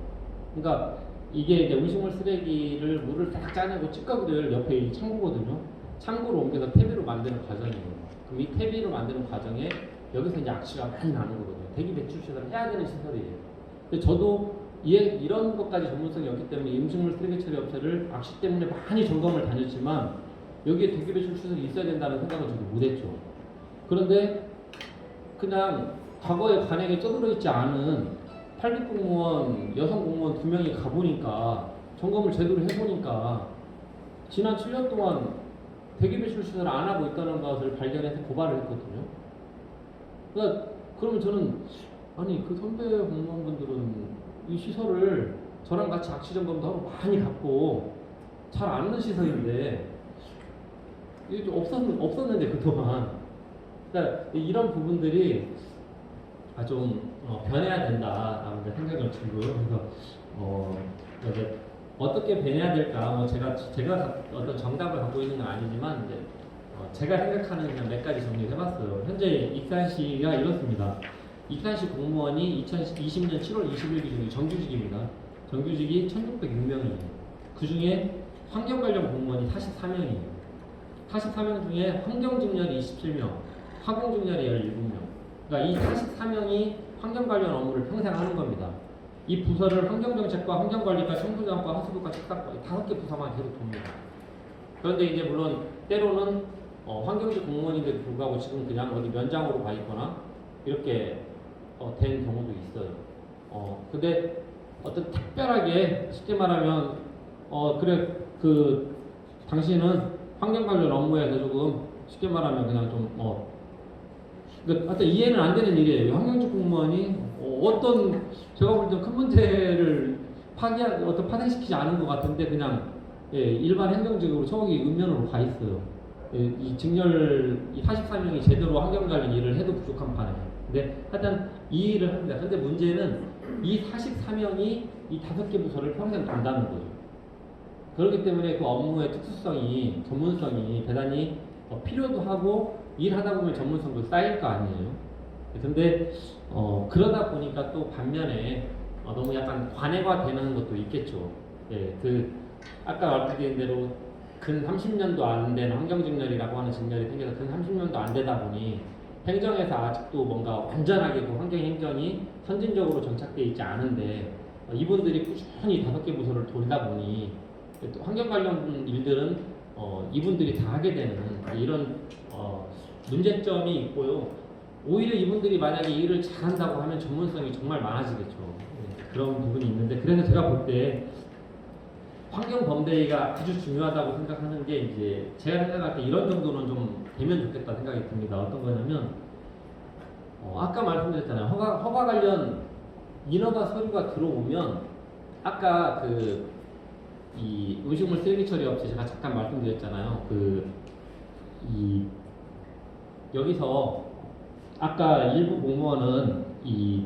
그러니까 이게 이제 음식물 쓰레기를 물을 딱 짜내고 찌꺼기를 옆에 이 창고거든요. 창고로 옮겨서 퇴비로 만드는 과정이에요. 그럼 이 퇴비로 만드는 과정에 여기서 이제 악취가 많이 나는 거거든요. 대기배출 시설을 해야 되는 시설이에요. 근데 저도 이런 것까지 전문성이 없기 때문에 음식물 쓰레기 처리 업체를 악취 때문에 많이 점검을 다녔지만 여기에 대기배출 시설이 있어야 된다는 생각을 저도 못했죠. 그런데 그냥 과거에 관행에 쩌들어 있지 않은 8급 공무원, 여성 공무원 2명이 가보니까 점검을 제대로 해보니까 지난 7년 동안 대기배출 시설을 안 하고 있다는 것을 발견해서 고발을 했거든요. 그러니까 그러면 저는 아니 그 선배 공무원분들은 이 시설을 저랑 같이 악취 점검도 하고 많이 갖고 잘 아는 시설인데 이게 좀 없었는데 그동안 그러니까 이런 부분들이 좀 변해야 된다라는 생각을 들고요. 그래서 이제 어떻게 변해야 될까? 제가 어떤 정답을 갖고 있는 건 아니지만 이제 제가 생각하는 그냥 몇 가지 정리를 해봤어요. 현재 익산시가 이렇습니다. 이탄시 공무원이 2020년 7월 20일 기준 정규직입니다. 정규직이 1,606명이에요. 그 중에 환경 관련 공무원이 44명이에요. 44명 중에 환경직렬이 27명, 화공직렬이 17명. 그러니까 이 44명이 환경 관련 업무를 평생 하는 겁니다. 이 부서를 환경정책과 환경관리과 청소년과 하수부과 식사과 5개 부서만 계속 돕니다. 그런데 이제 물론 때로는 환경직 공무원인데도 불구하고 지금 그냥 어디 면장으로 가 있거나 이렇게 된 경우도 있어요. 근데 어떤 특별하게 쉽게 말하면 그래 그 당신은 환경 관련 업무에서 조금 쉽게 말하면 그냥 좀 그러니까 하여튼 이해는 안 되는 일이에요. 환경직 공무원이 어떤 제가 볼 때 큰 문제를 파생시키지 않은 것 같은데 그냥 일반 행정직으로 저기 읍면으로 가 있어요. 이 직렬 이 44명이 제대로 환경 관련 일을 해도 부족한 판에. 근데 하여튼 이 일을 합니다. 근데 문제는 이 44명이 이 5개 부서를 평생 간다는 거죠. 그렇기 때문에 그 업무의 특수성이, 전문성이 대단히 필요도 하고 일하다 보면 전문성도 쌓일 거 아니에요. 근데 그러다 보니까 또 반면에 너무 약간 관행화되는 것도 있겠죠. 그 아까 말씀드린 대로 근 30년도 안 된 환경직렬이라고 하는 직렬이 생겨서 근 30년도 안 되다 보니 행정에서 아직도 뭔가 완전하게 그 환경행정이 선진적으로 정착되어 있지 않은데 이분들이 꾸준히 5개 부서를 돌다 보니 또 환경 관련 일들은 이분들이 다 하게 되는 이런 문제점이 있고요. 오히려 이분들이 만약에 일을 잘한다고 하면 전문성이 정말 많아지겠죠. 그런 부분이 있는데 그래서 제가 볼 때 환경 범대위가 아주 중요하다고 생각하는 게 이제 제가 생각할 때 이런 정도는 좀 되면 좋겠다 생각이 듭니다. 어떤 거냐면 아까 말씀드렸잖아요. 허가 관련 인허가 서류가 들어오면 아까 이 음식물 쓰레기 처리 업체 제가 잠깐 말씀드렸잖아요. 여기서 아까 일부 공무원은 이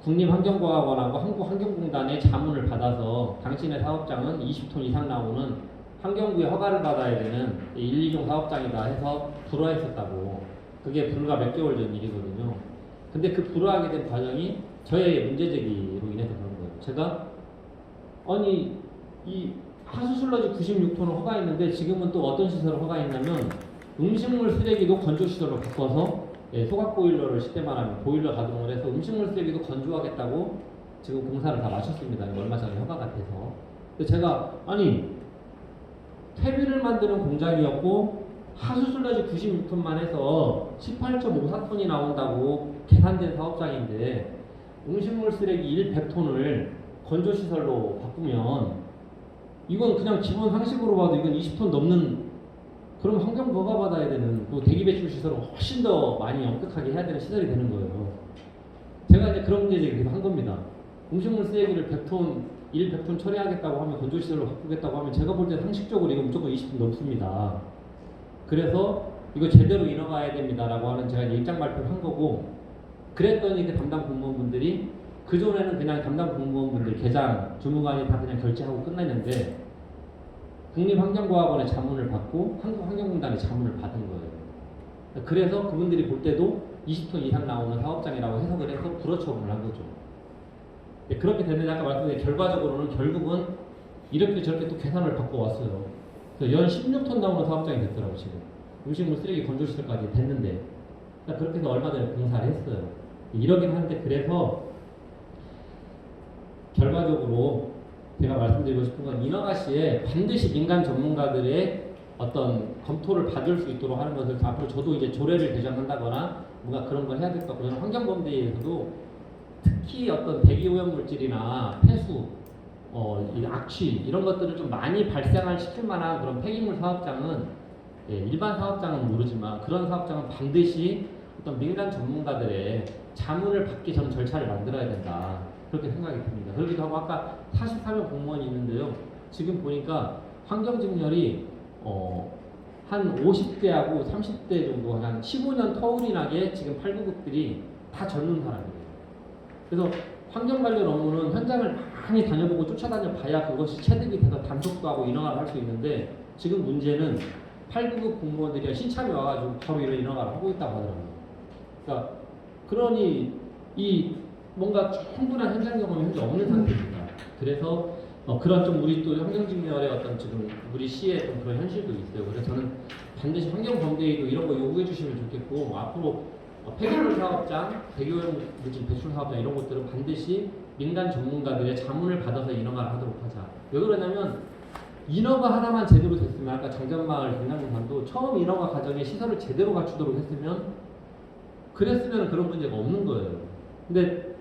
국립환경과학원하고 한국환경공단의 자문을 받아서 당신의 사업장은 20톤 이상 나오는 환경부의 허가를 받아야 되는 1, 2종 사업장이다 해서 불허했었다고. 그게 불과 몇 개월 전 일이거든요. 근데 그 불허하게 된 과정이 저의 문제제기로 인해서 그런 거예요. 제가 아니 이 하수슬러지 96톤을 허가했는데 지금은 또 어떤 시설을 허가했냐면 음식물 쓰레기도 건조시설로 바꿔서 소각 보일러를 쉽게 말하면 보일러 가동을 해서 음식물 쓰레기도 건조하겠다고 지금 공사를 다 마쳤습니다. 얼마 전에 허가가 돼서. 근데 제가 아니 퇴비를 만드는 공장이었고 하수슬러지 96톤만 해서 18.54톤이 나온다고 계산된 사업장인데 음식물 쓰레기 100톤을 건조시설로 바꾸면 이건 그냥 기본 상식으로 봐도 이건 20톤 넘는 그럼 환경 허가 받아야 되는 그 대기 배출 시설은 훨씬 더 많이 엄격하게 해야 되는 시설이 되는 거예요. 제가 이제 그런 문제 제기를 한 겁니다. 음식물 쓰레기를 100톤 처리하겠다고 하면 건조시설로 바꾸겠다고 하면 제가 볼 때 상식적으로 이거 무조건 20톤 넘습니다. 그래서 이거 제대로 인허가해야 됩니다라고 하는 제가 입장 발표를 한 거고 그랬더니 그 담당 공무원분들이 그전에는 그냥 담당 공무원분들 계장, 주무관이 다 그냥 결제하고 끝냈는데 국립환경과학원의 자문을 받고 한국환경공단의 자문을 받은 거예요. 그래서 그분들이 볼 때도 20톤 이상 나오는 사업장이라고 해석을 해서 불허 처분을 한 거죠. 그렇게 됐는데 아까 말씀드린 결과적으로는 결국은 이렇게 저렇게 또 계산을 받고 왔어요. 그래서 연 16톤 나오는 사업장이 됐더라고요. 지금 음식물 쓰레기 건조시설까지 됐는데 그렇게 해서 얼마 전에 공사를 했어요. 이러긴 하는데 그래서 결과적으로 제가 말씀드리고 싶은 건 인허가 시에 반드시 민간 전문가들의 어떤 검토를 받을 수 있도록 하는 것을 앞으로 저도 이제 조례를 개정한다거나 뭔가 그런 걸 해야 될 것 같고 저는 환경범대에서도 특히 어떤 대기오염물질이나 폐수, 이 악취 이런 것들을 좀 많이 발생을 시킬 만한 그런 폐기물 사업장은 일반 사업장은 모르지만 그런 사업장은 반드시 어떤 민간 전문가들의 자문을 받기 전 절차를 만들어야 된다. 그렇게 생각이 듭니다. 그러기도 하고 아까 44명 공무원이 있는데요. 지금 보니까 환경직렬이 한 50대하고 30대 정도 한 15년 터울이 나게 지금 8구급들이 다 젊은 사람이에요. 그래서 환경 관련 업무는 현장을 많이 다녀보고 쫓아다녀 봐야 그것이 체득이 돼서 단속도 하고 인허가를 할 수 있는데 지금 문제는 8구급 공무원들이 신참이 와가지고 바로 이런 인허가를 하고 있다고 하더라고요. 그러니까 그러니 이 뭔가 충분한 현장 경험이 현재 없는 상태입니다. 그래서 그런 좀 우리 또 환경직렬의 어떤 지금 우리 시의 좀 그런 현실도 있어요. 그래서 저는 반드시 환경범대위도 이런 거 요구해 주시면 좋겠고 앞으로 폐기물 사업장, 배기오염물질 배출 사업장 이런 것들은 반드시 민간 전문가들의 자문을 받아서 인허가를 하도록 하자. 왜 그러냐면 인허가 하나만 제대로 됐으면 아까 장전마을 백남공산도 처음 인허가 과정에 시설을 제대로 갖추도록 했으면 그랬으면 그런 문제가 없는 거예요. 근데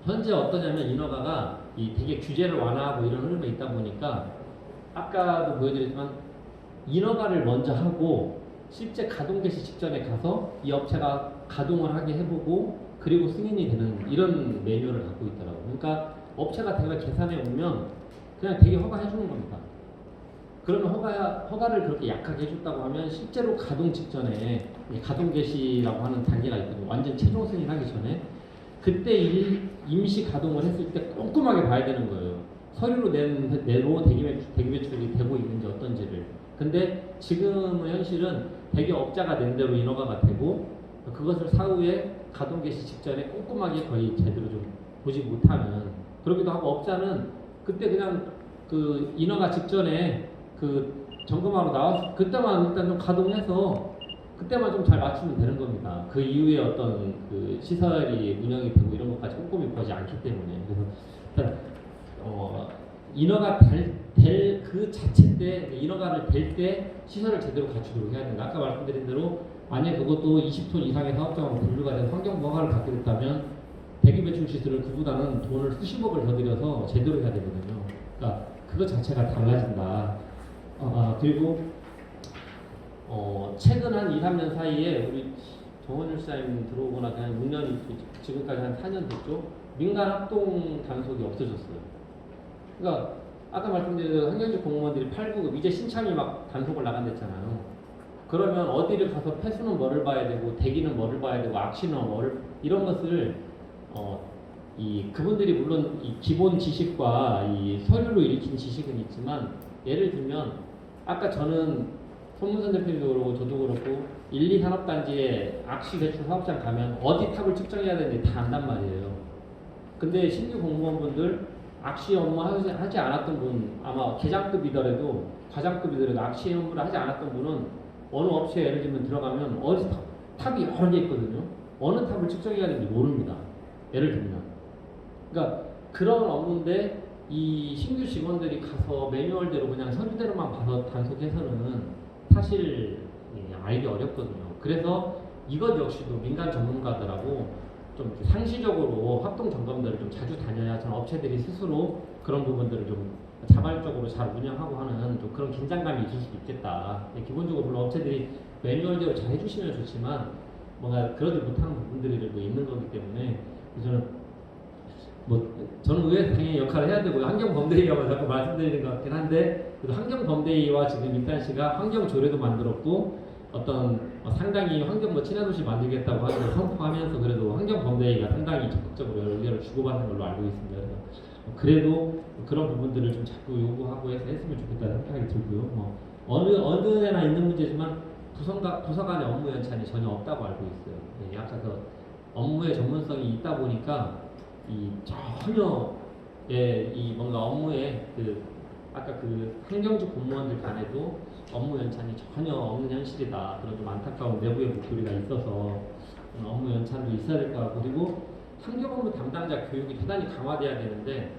현재 어떠냐면 인허가가 이 되게 규제를 완화하고 이런 흐름에 있다 보니까 아까도 보여드렸지만 인허가를 먼저 하고 실제 가동 개시 직전에 가서 이 업체가 가동을 하게 해보고 그리고 승인이 되는 이런 매뉴얼을 갖고 있더라고요. 그러니까 업체가 대개 계산해 오면 그냥 되게 허가해 주는 겁니다. 그러면 허가를 그렇게 약하게 해줬다고 하면 실제로 가동 직전에 가동 개시라고 하는 단계가 있거든요. 완전 최종 승인하기 전에 그때 임시 가동을 했을 때 꼼꼼하게 봐야 되는 거예요. 서류로 낸 대로 대기 배출이 되고 있는지 어떤지를. 근데 지금의 현실은 대기 업자가 낸 대로 인허가가 되고 그것을 사후에 가동 개시 직전에 꼼꼼하게 거의 제대로 좀 보지 못하는 그러기도 하고 업자는 그때 그냥 그 인허가 직전에 그 점검하러 나와서 그때만 일단 좀 가동해서 그때만 좀 잘 맞추면 되는 겁니다. 그 이후에 어떤 그 시설이 운영이 되고 이런 것까지 꼼꼼히 보지 않기 때문에 그래서 일단 인허가 될 그 자체 때 인허가를 될 때 시설을 제대로 갖추도록 해야 된다. 아까 말씀드린 대로 만약 그것도 20톤 이상의 사업장으로 분류가 돼서 환경부 허가를 받게 됐다면 대기 배출 시설을 그보다는 돈을 수십억을 더 들여서 제대로 해야 되거든요. 그러니까 그것 자체가 달라진다. 그리고 최근 한 2, 3년 사이에 우리 정원일 사님 들어오거나 그냥 6년 지금까지 한 4년 됐죠. 민간 합동 단속이 없어졌어요. 그러니까 아까 말씀드린 환경직 공무원들이 8, 9급 이제 신참이 막 단속을 나간댔잖아요. 그러면 어디를 가서 폐수는 뭐를 봐야 되고 대기는 뭐를 봐야 되고 악취는 뭐를 이런 것을 이 그분들이 물론 이 기본 지식과 이 서류로 읽힌 지식은 있지만 예를 들면 아까 저는 손문선 대표님도 그렇고 저도 그렇고 1, 2 산업단지에 악취 배출 사업장 가면 어디 탑을 측정해야 되는지 다 안단 말이에요. 근데 신규 공무원분들 악취 업무 하지 않았던 분 아마 계장급이더라도 과장급이더라도 악취 업무를 하지 않았던 분은 어느 업체에 예를 들면 들어가면 어디 탑이 여러 개 있거든요. 어느 탑을 측정해야 되는지 모릅니다. 예를 들면 그러니까 그런 업무인데 이 신규 직원들이 가서 매뉴얼대로 그냥 서류대로만 봐서 단속해서는 사실 알기 어렵거든요. 그래서 이것 역시도 민간 전문가들하고 좀 상시적으로 합동 점검들을 좀 자주 다녀야 전 업체들이 스스로 그런 부분들을 좀 자발적으로 잘 운영하고 하는 좀 그런 긴장감이 있을 수도 있겠다. 기본적으로 물론 업체들이 매뉴얼대로 잘 해주시면 좋지만 뭔가 그러지 못하는 부분들이 또 있는 거기 때문에 저는 의회에서 당연히 역할을 해야 되고요. 환경범대위라고 자꾸 말씀드리는 것 같긴 한데 그래도 환경범대위와 지금 인탄시가 환경조례도 만들었고 어떤 상당히 환경 친화도시 만들겠다고 하는 걸 선포하면서 그래도 환경범대위가 상당히 적극적으로 의견을 주고받는 걸로 알고 있습니다. 그래도 그런 부분들을 좀 자꾸 요구하고 해서 했으면 좋겠다는 생각이 들고요. 어느 데나 있는 문제지만 부서 간의 업무 연찬이 전혀 없다고 알고 있어요. 약간 그 업무의 전문성이 있다 보니까 이 전혀 이 뭔가 업무에 아까 그 환경직 공무원들 간에도 업무 연찬이 전혀 없는 현실이다. 그런 좀 안타까운 내부의 목소리가 있어서 업무 연찬도 있어야 될 것 같고 그리고 환경업무 담당자 교육이 대단히 강화돼야 되는데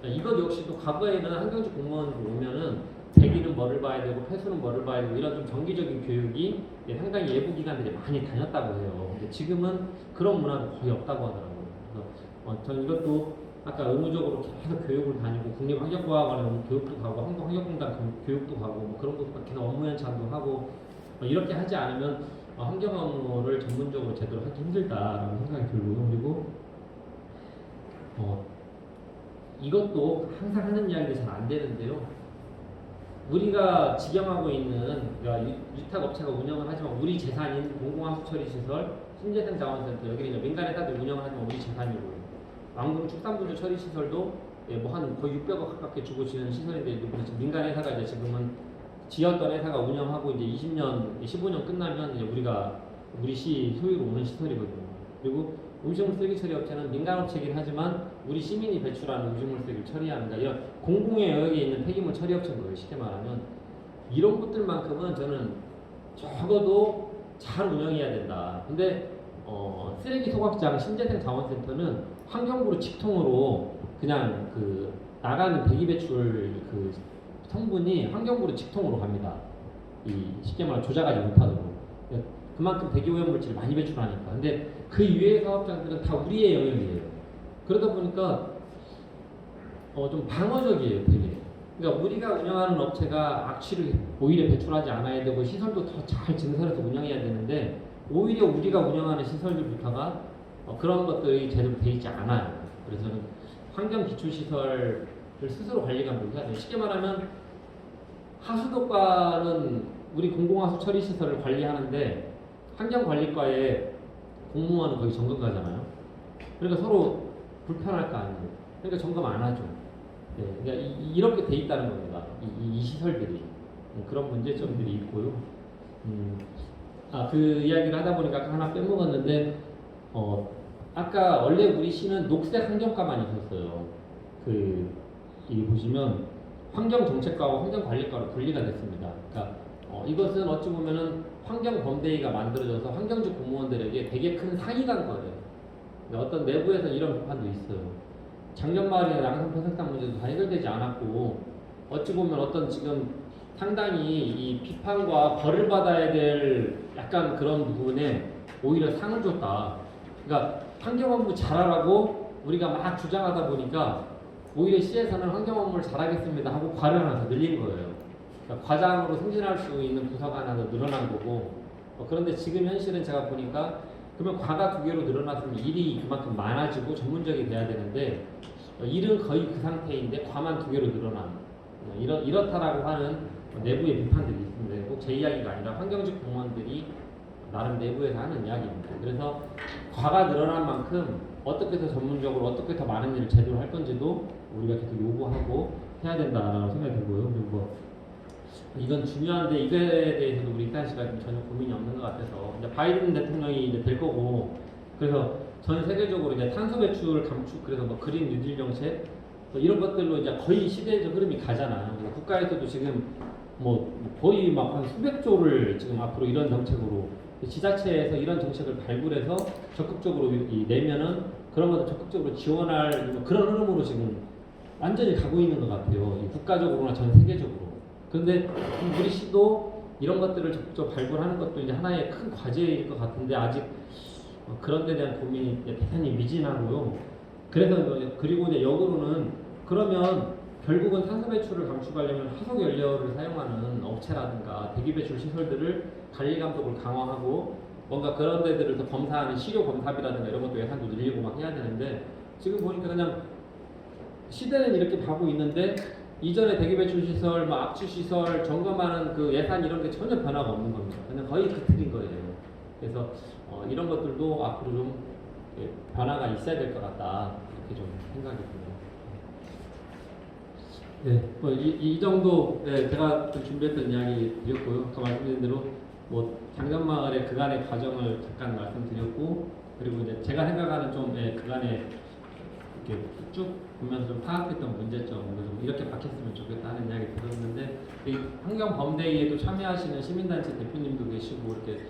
이것 역시도 과거에는 환경직 공무원들 오면은 대기는 뭐를 봐야 되고 폐수는 뭐를 봐야 되고 이런 좀 정기적인 교육이 상당히 예부 기관들이 많이 다녔다고 해요. 근데 지금은 그런 문화도 거의 없다고 하더라고요. 그래서 저는 이것도 아까 의무적으로 계속 교육을 다니고 국립환경과학원에 교육도 가고 한국환경공단 교육도 가고 그런 것도 계속 업무 연찬도 하고 이렇게 하지 않으면 환경 업무를 전문적으로 제대로 하기 힘들다라는 생각이 들고요. 그리고 이것도 항상 하는 이야기가 잘 안 되는데요. 우리가 직영하고 있는 그러니까 위탁업체가 운영을 하지만 우리 재산인 공공하수처리시설, 신재생 자원센터 여기는 이제 민간 회사들 운영을 하지만 우리 재산이고 왕궁 축산분유 처리시설도 한 거의 600억 가깝게 주고 지은 시설인데 민간 회사가 이제 지금은 지었던 회사가 운영하고 이제 20년, 15년 끝나면 이제 우리 시 소유로 오는 시설이거든요. 그리고 음식물 쓰레기 처리 업체는 민간 업체이긴 하지만 우리 시민이 배출하는 음식물 쓰레기를 처리합니다. 이런 공공의 영역에 있는 폐기물 처리 업체인 거예요. 쉽게 말하면 이런 것들만큼은 저는 적어도 잘 운영해야 된다. 근데 쓰레기 소각장 신재생 자원센터는 환경부로 직통으로 그냥 그 나가는 대기 배출 그 성분이 환경부로 직통으로 갑니다. 이 쉽게 말하면 조작하지 못하도록. 그만큼 대기 오염 물질을 많이 배출하니까. 근데 그 이외의 사업장들은 다 우리의 영역이에요. 그러다 보니까 좀 방어적이에요, 되게. 그러니까 우리가 운영하는 업체가 악취를 오히려 배출하지 않아야 되고 시설도 더 잘 증설해서 운영해야 되는데 오히려 우리가 운영하는 시설들부터가 그런 것들이 제대로 돼 있지 않아요. 그래서 저는 환경 기출 시설을 스스로 관리 감독을 해야 돼요. 쉽게 말하면 하수도과는 우리 공공하수 처리 시설을 관리하는데 환경관리과에 공무원은 거기 점검가잖아요. 그러니까 서로 불편할 거 아니에요. 그러니까 점검 안 하죠. 네, 그러니까 이렇게 돼 있다는 겁니다. 이 시설들이 그런 문제점들이 있고요. 그 이야기를 하다 보니까 아까 하나 빼먹었는데 아까 원래 우리 시는 녹색 환경과만 있었어요. 이 보시면 환경정책과와 환경관리과로 분리가 됐습니다. 그러니까 이것은 어찌 보면은 환경범대위가 만들어져서 환경직 공무원들에게 되게 큰 상의가 간 거예요. 어떤 내부에서 이런 비판도 있어요. 작년말에 양산 폐석상 문제도 다 해결되지 않았고 어찌 보면 어떤 지금 상당히 이 비판과 벌을 받아야 될 약간 그런 부분에 오히려 상을 줬다. 그러니까 환경업무 잘하라고 우리가 막 주장하다 보니까 오히려 시에서는 환경업무를 잘하겠습니다 하고 과를 하나 더 늘린 거예요. 그러니까 과장으로 승진할 수 있는 부서가 하나 더 늘어난 거고 그런데 지금 현실은 제가 보니까 그러면 과가 2개로 늘어났으면 일이 그만큼 많아지고 전문적이 돼야 되는데 일은 거의 그 상태인데 과만 2개로 늘어난 이렇다라고 하는 내부의 비판들이 있습니다. 꼭 제 이야기가 아니라 환경직 공무원들이 나름 내부에서 하는 이야기입니다. 그래서 과가 늘어난 만큼 어떻게 더 전문적으로 어떻게 더 많은 일을 제대로 할 건지도 우리가 계속 요구하고 해야 된다라고 생각이 들고요. 그리고 이건 중요한데 이거에 대해서도 우리 이탄 씨가 전혀 고민이 없는 것 같아서 이제 바이든 대통령이 이제 될 거고 그래서 전 세계적으로 이제 탄소 배출 감축 그래서 뭐 그린 뉴딜 정책 이런 것들로 이제 거의 시대적 흐름이 가잖아요. 그래서 국가에서도 지금 뭐 거의 막 한 수백 조를 지금 앞으로 이런 정책으로 지자체에서 이런 정책을 발굴해서 적극적으로 내면은 그런 것을 적극적으로 지원할 그런 흐름으로 지금 완전히 가고 있는 것 같아요. 국가적으로나 전 세계적으로. 그런데 우리 시도 이런 것들을 적극적으로 발굴하는 것도 이제 하나의 큰 과제일 것 같은데 아직 그런 데 대한 고민이 대단히 미진하고요. 그래서 그리고 이제 역으로는 그러면 결국은 탄소 배출을 감축하려면 화석 연료를 사용하는 업체라든가 대기 배출 시설들을 관리 감독을 강화하고 뭔가 그런 데들을 더 검사하는 시료 검사비라든가 이런 것도 예산도 늘리고 막 해야 되는데 지금 보니까 그냥 시대는 이렇게 가고 있는데 이전에 대기 배출 시설, 뭐 압취 시설 점검하는 그 예산 이런 게 전혀 변화가 없는 겁니다. 그냥 거의 그 틀인 거예요. 그래서 이런 것들도 앞으로 좀 변화가 있어야 될 것 같다 이렇게 좀 생각이 듭니다. 네, 뭐 이 정도 제가 준비했던 이야기 드렸고요. 아까 말씀드린 대로 뭐 장전마을의 그간의 과정을 잠깐 말씀드렸고 그리고 이제 제가 생각하는 좀 그간의 이렇게 쭉 보면서 좀 파악했던 문제점을 좀 이렇게 바뀌었으면 좋겠다는 이야기 들었는데 이 환경범대위에도 참여하시는 시민단체 대표님도 계시고 이렇게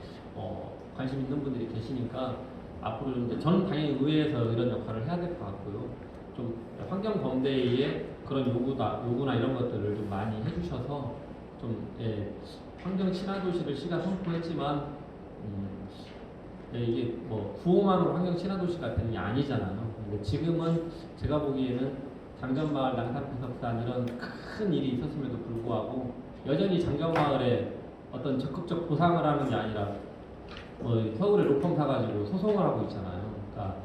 관심 있는 분들이 계시니까 앞으로 이제 저는 당연히 의회에서 이런 역할을 해야 될 것 같고요. 좀 환경범대위의 그런 요구나 이런 것들을 좀 많이 해주셔서 좀 환경 친화 도시를 시가 선포했지만 이게 뭐 구호만으로 환경 친화 도시가 되는 게 아니잖아요. 근데 지금은 제가 보기에는 장전마을, 양산폐석산 이런 큰 일이 있었음에도 불구하고 여전히 장전마을에 어떤 적극적 보상을 하는 게 아니라 뭐 서울에 로펌 사가지고 소송을 하고 있잖아요. 그러니까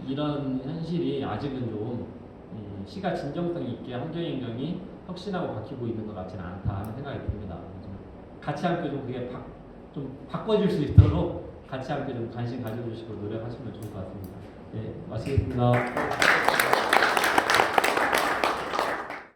이런 현실이 아직은 좀 시가 진정성 있게 환경행정이 혁신하고 바뀌고 있는 것 같지는 않다 하는 생각이 듭니다. 같이 함께 좀 그게 좀 바꿔질 수 있도록 같이 함께 좀 관심 가져주시고 노력하시면 좋을 것 같습니다. 네, 마치겠습니다.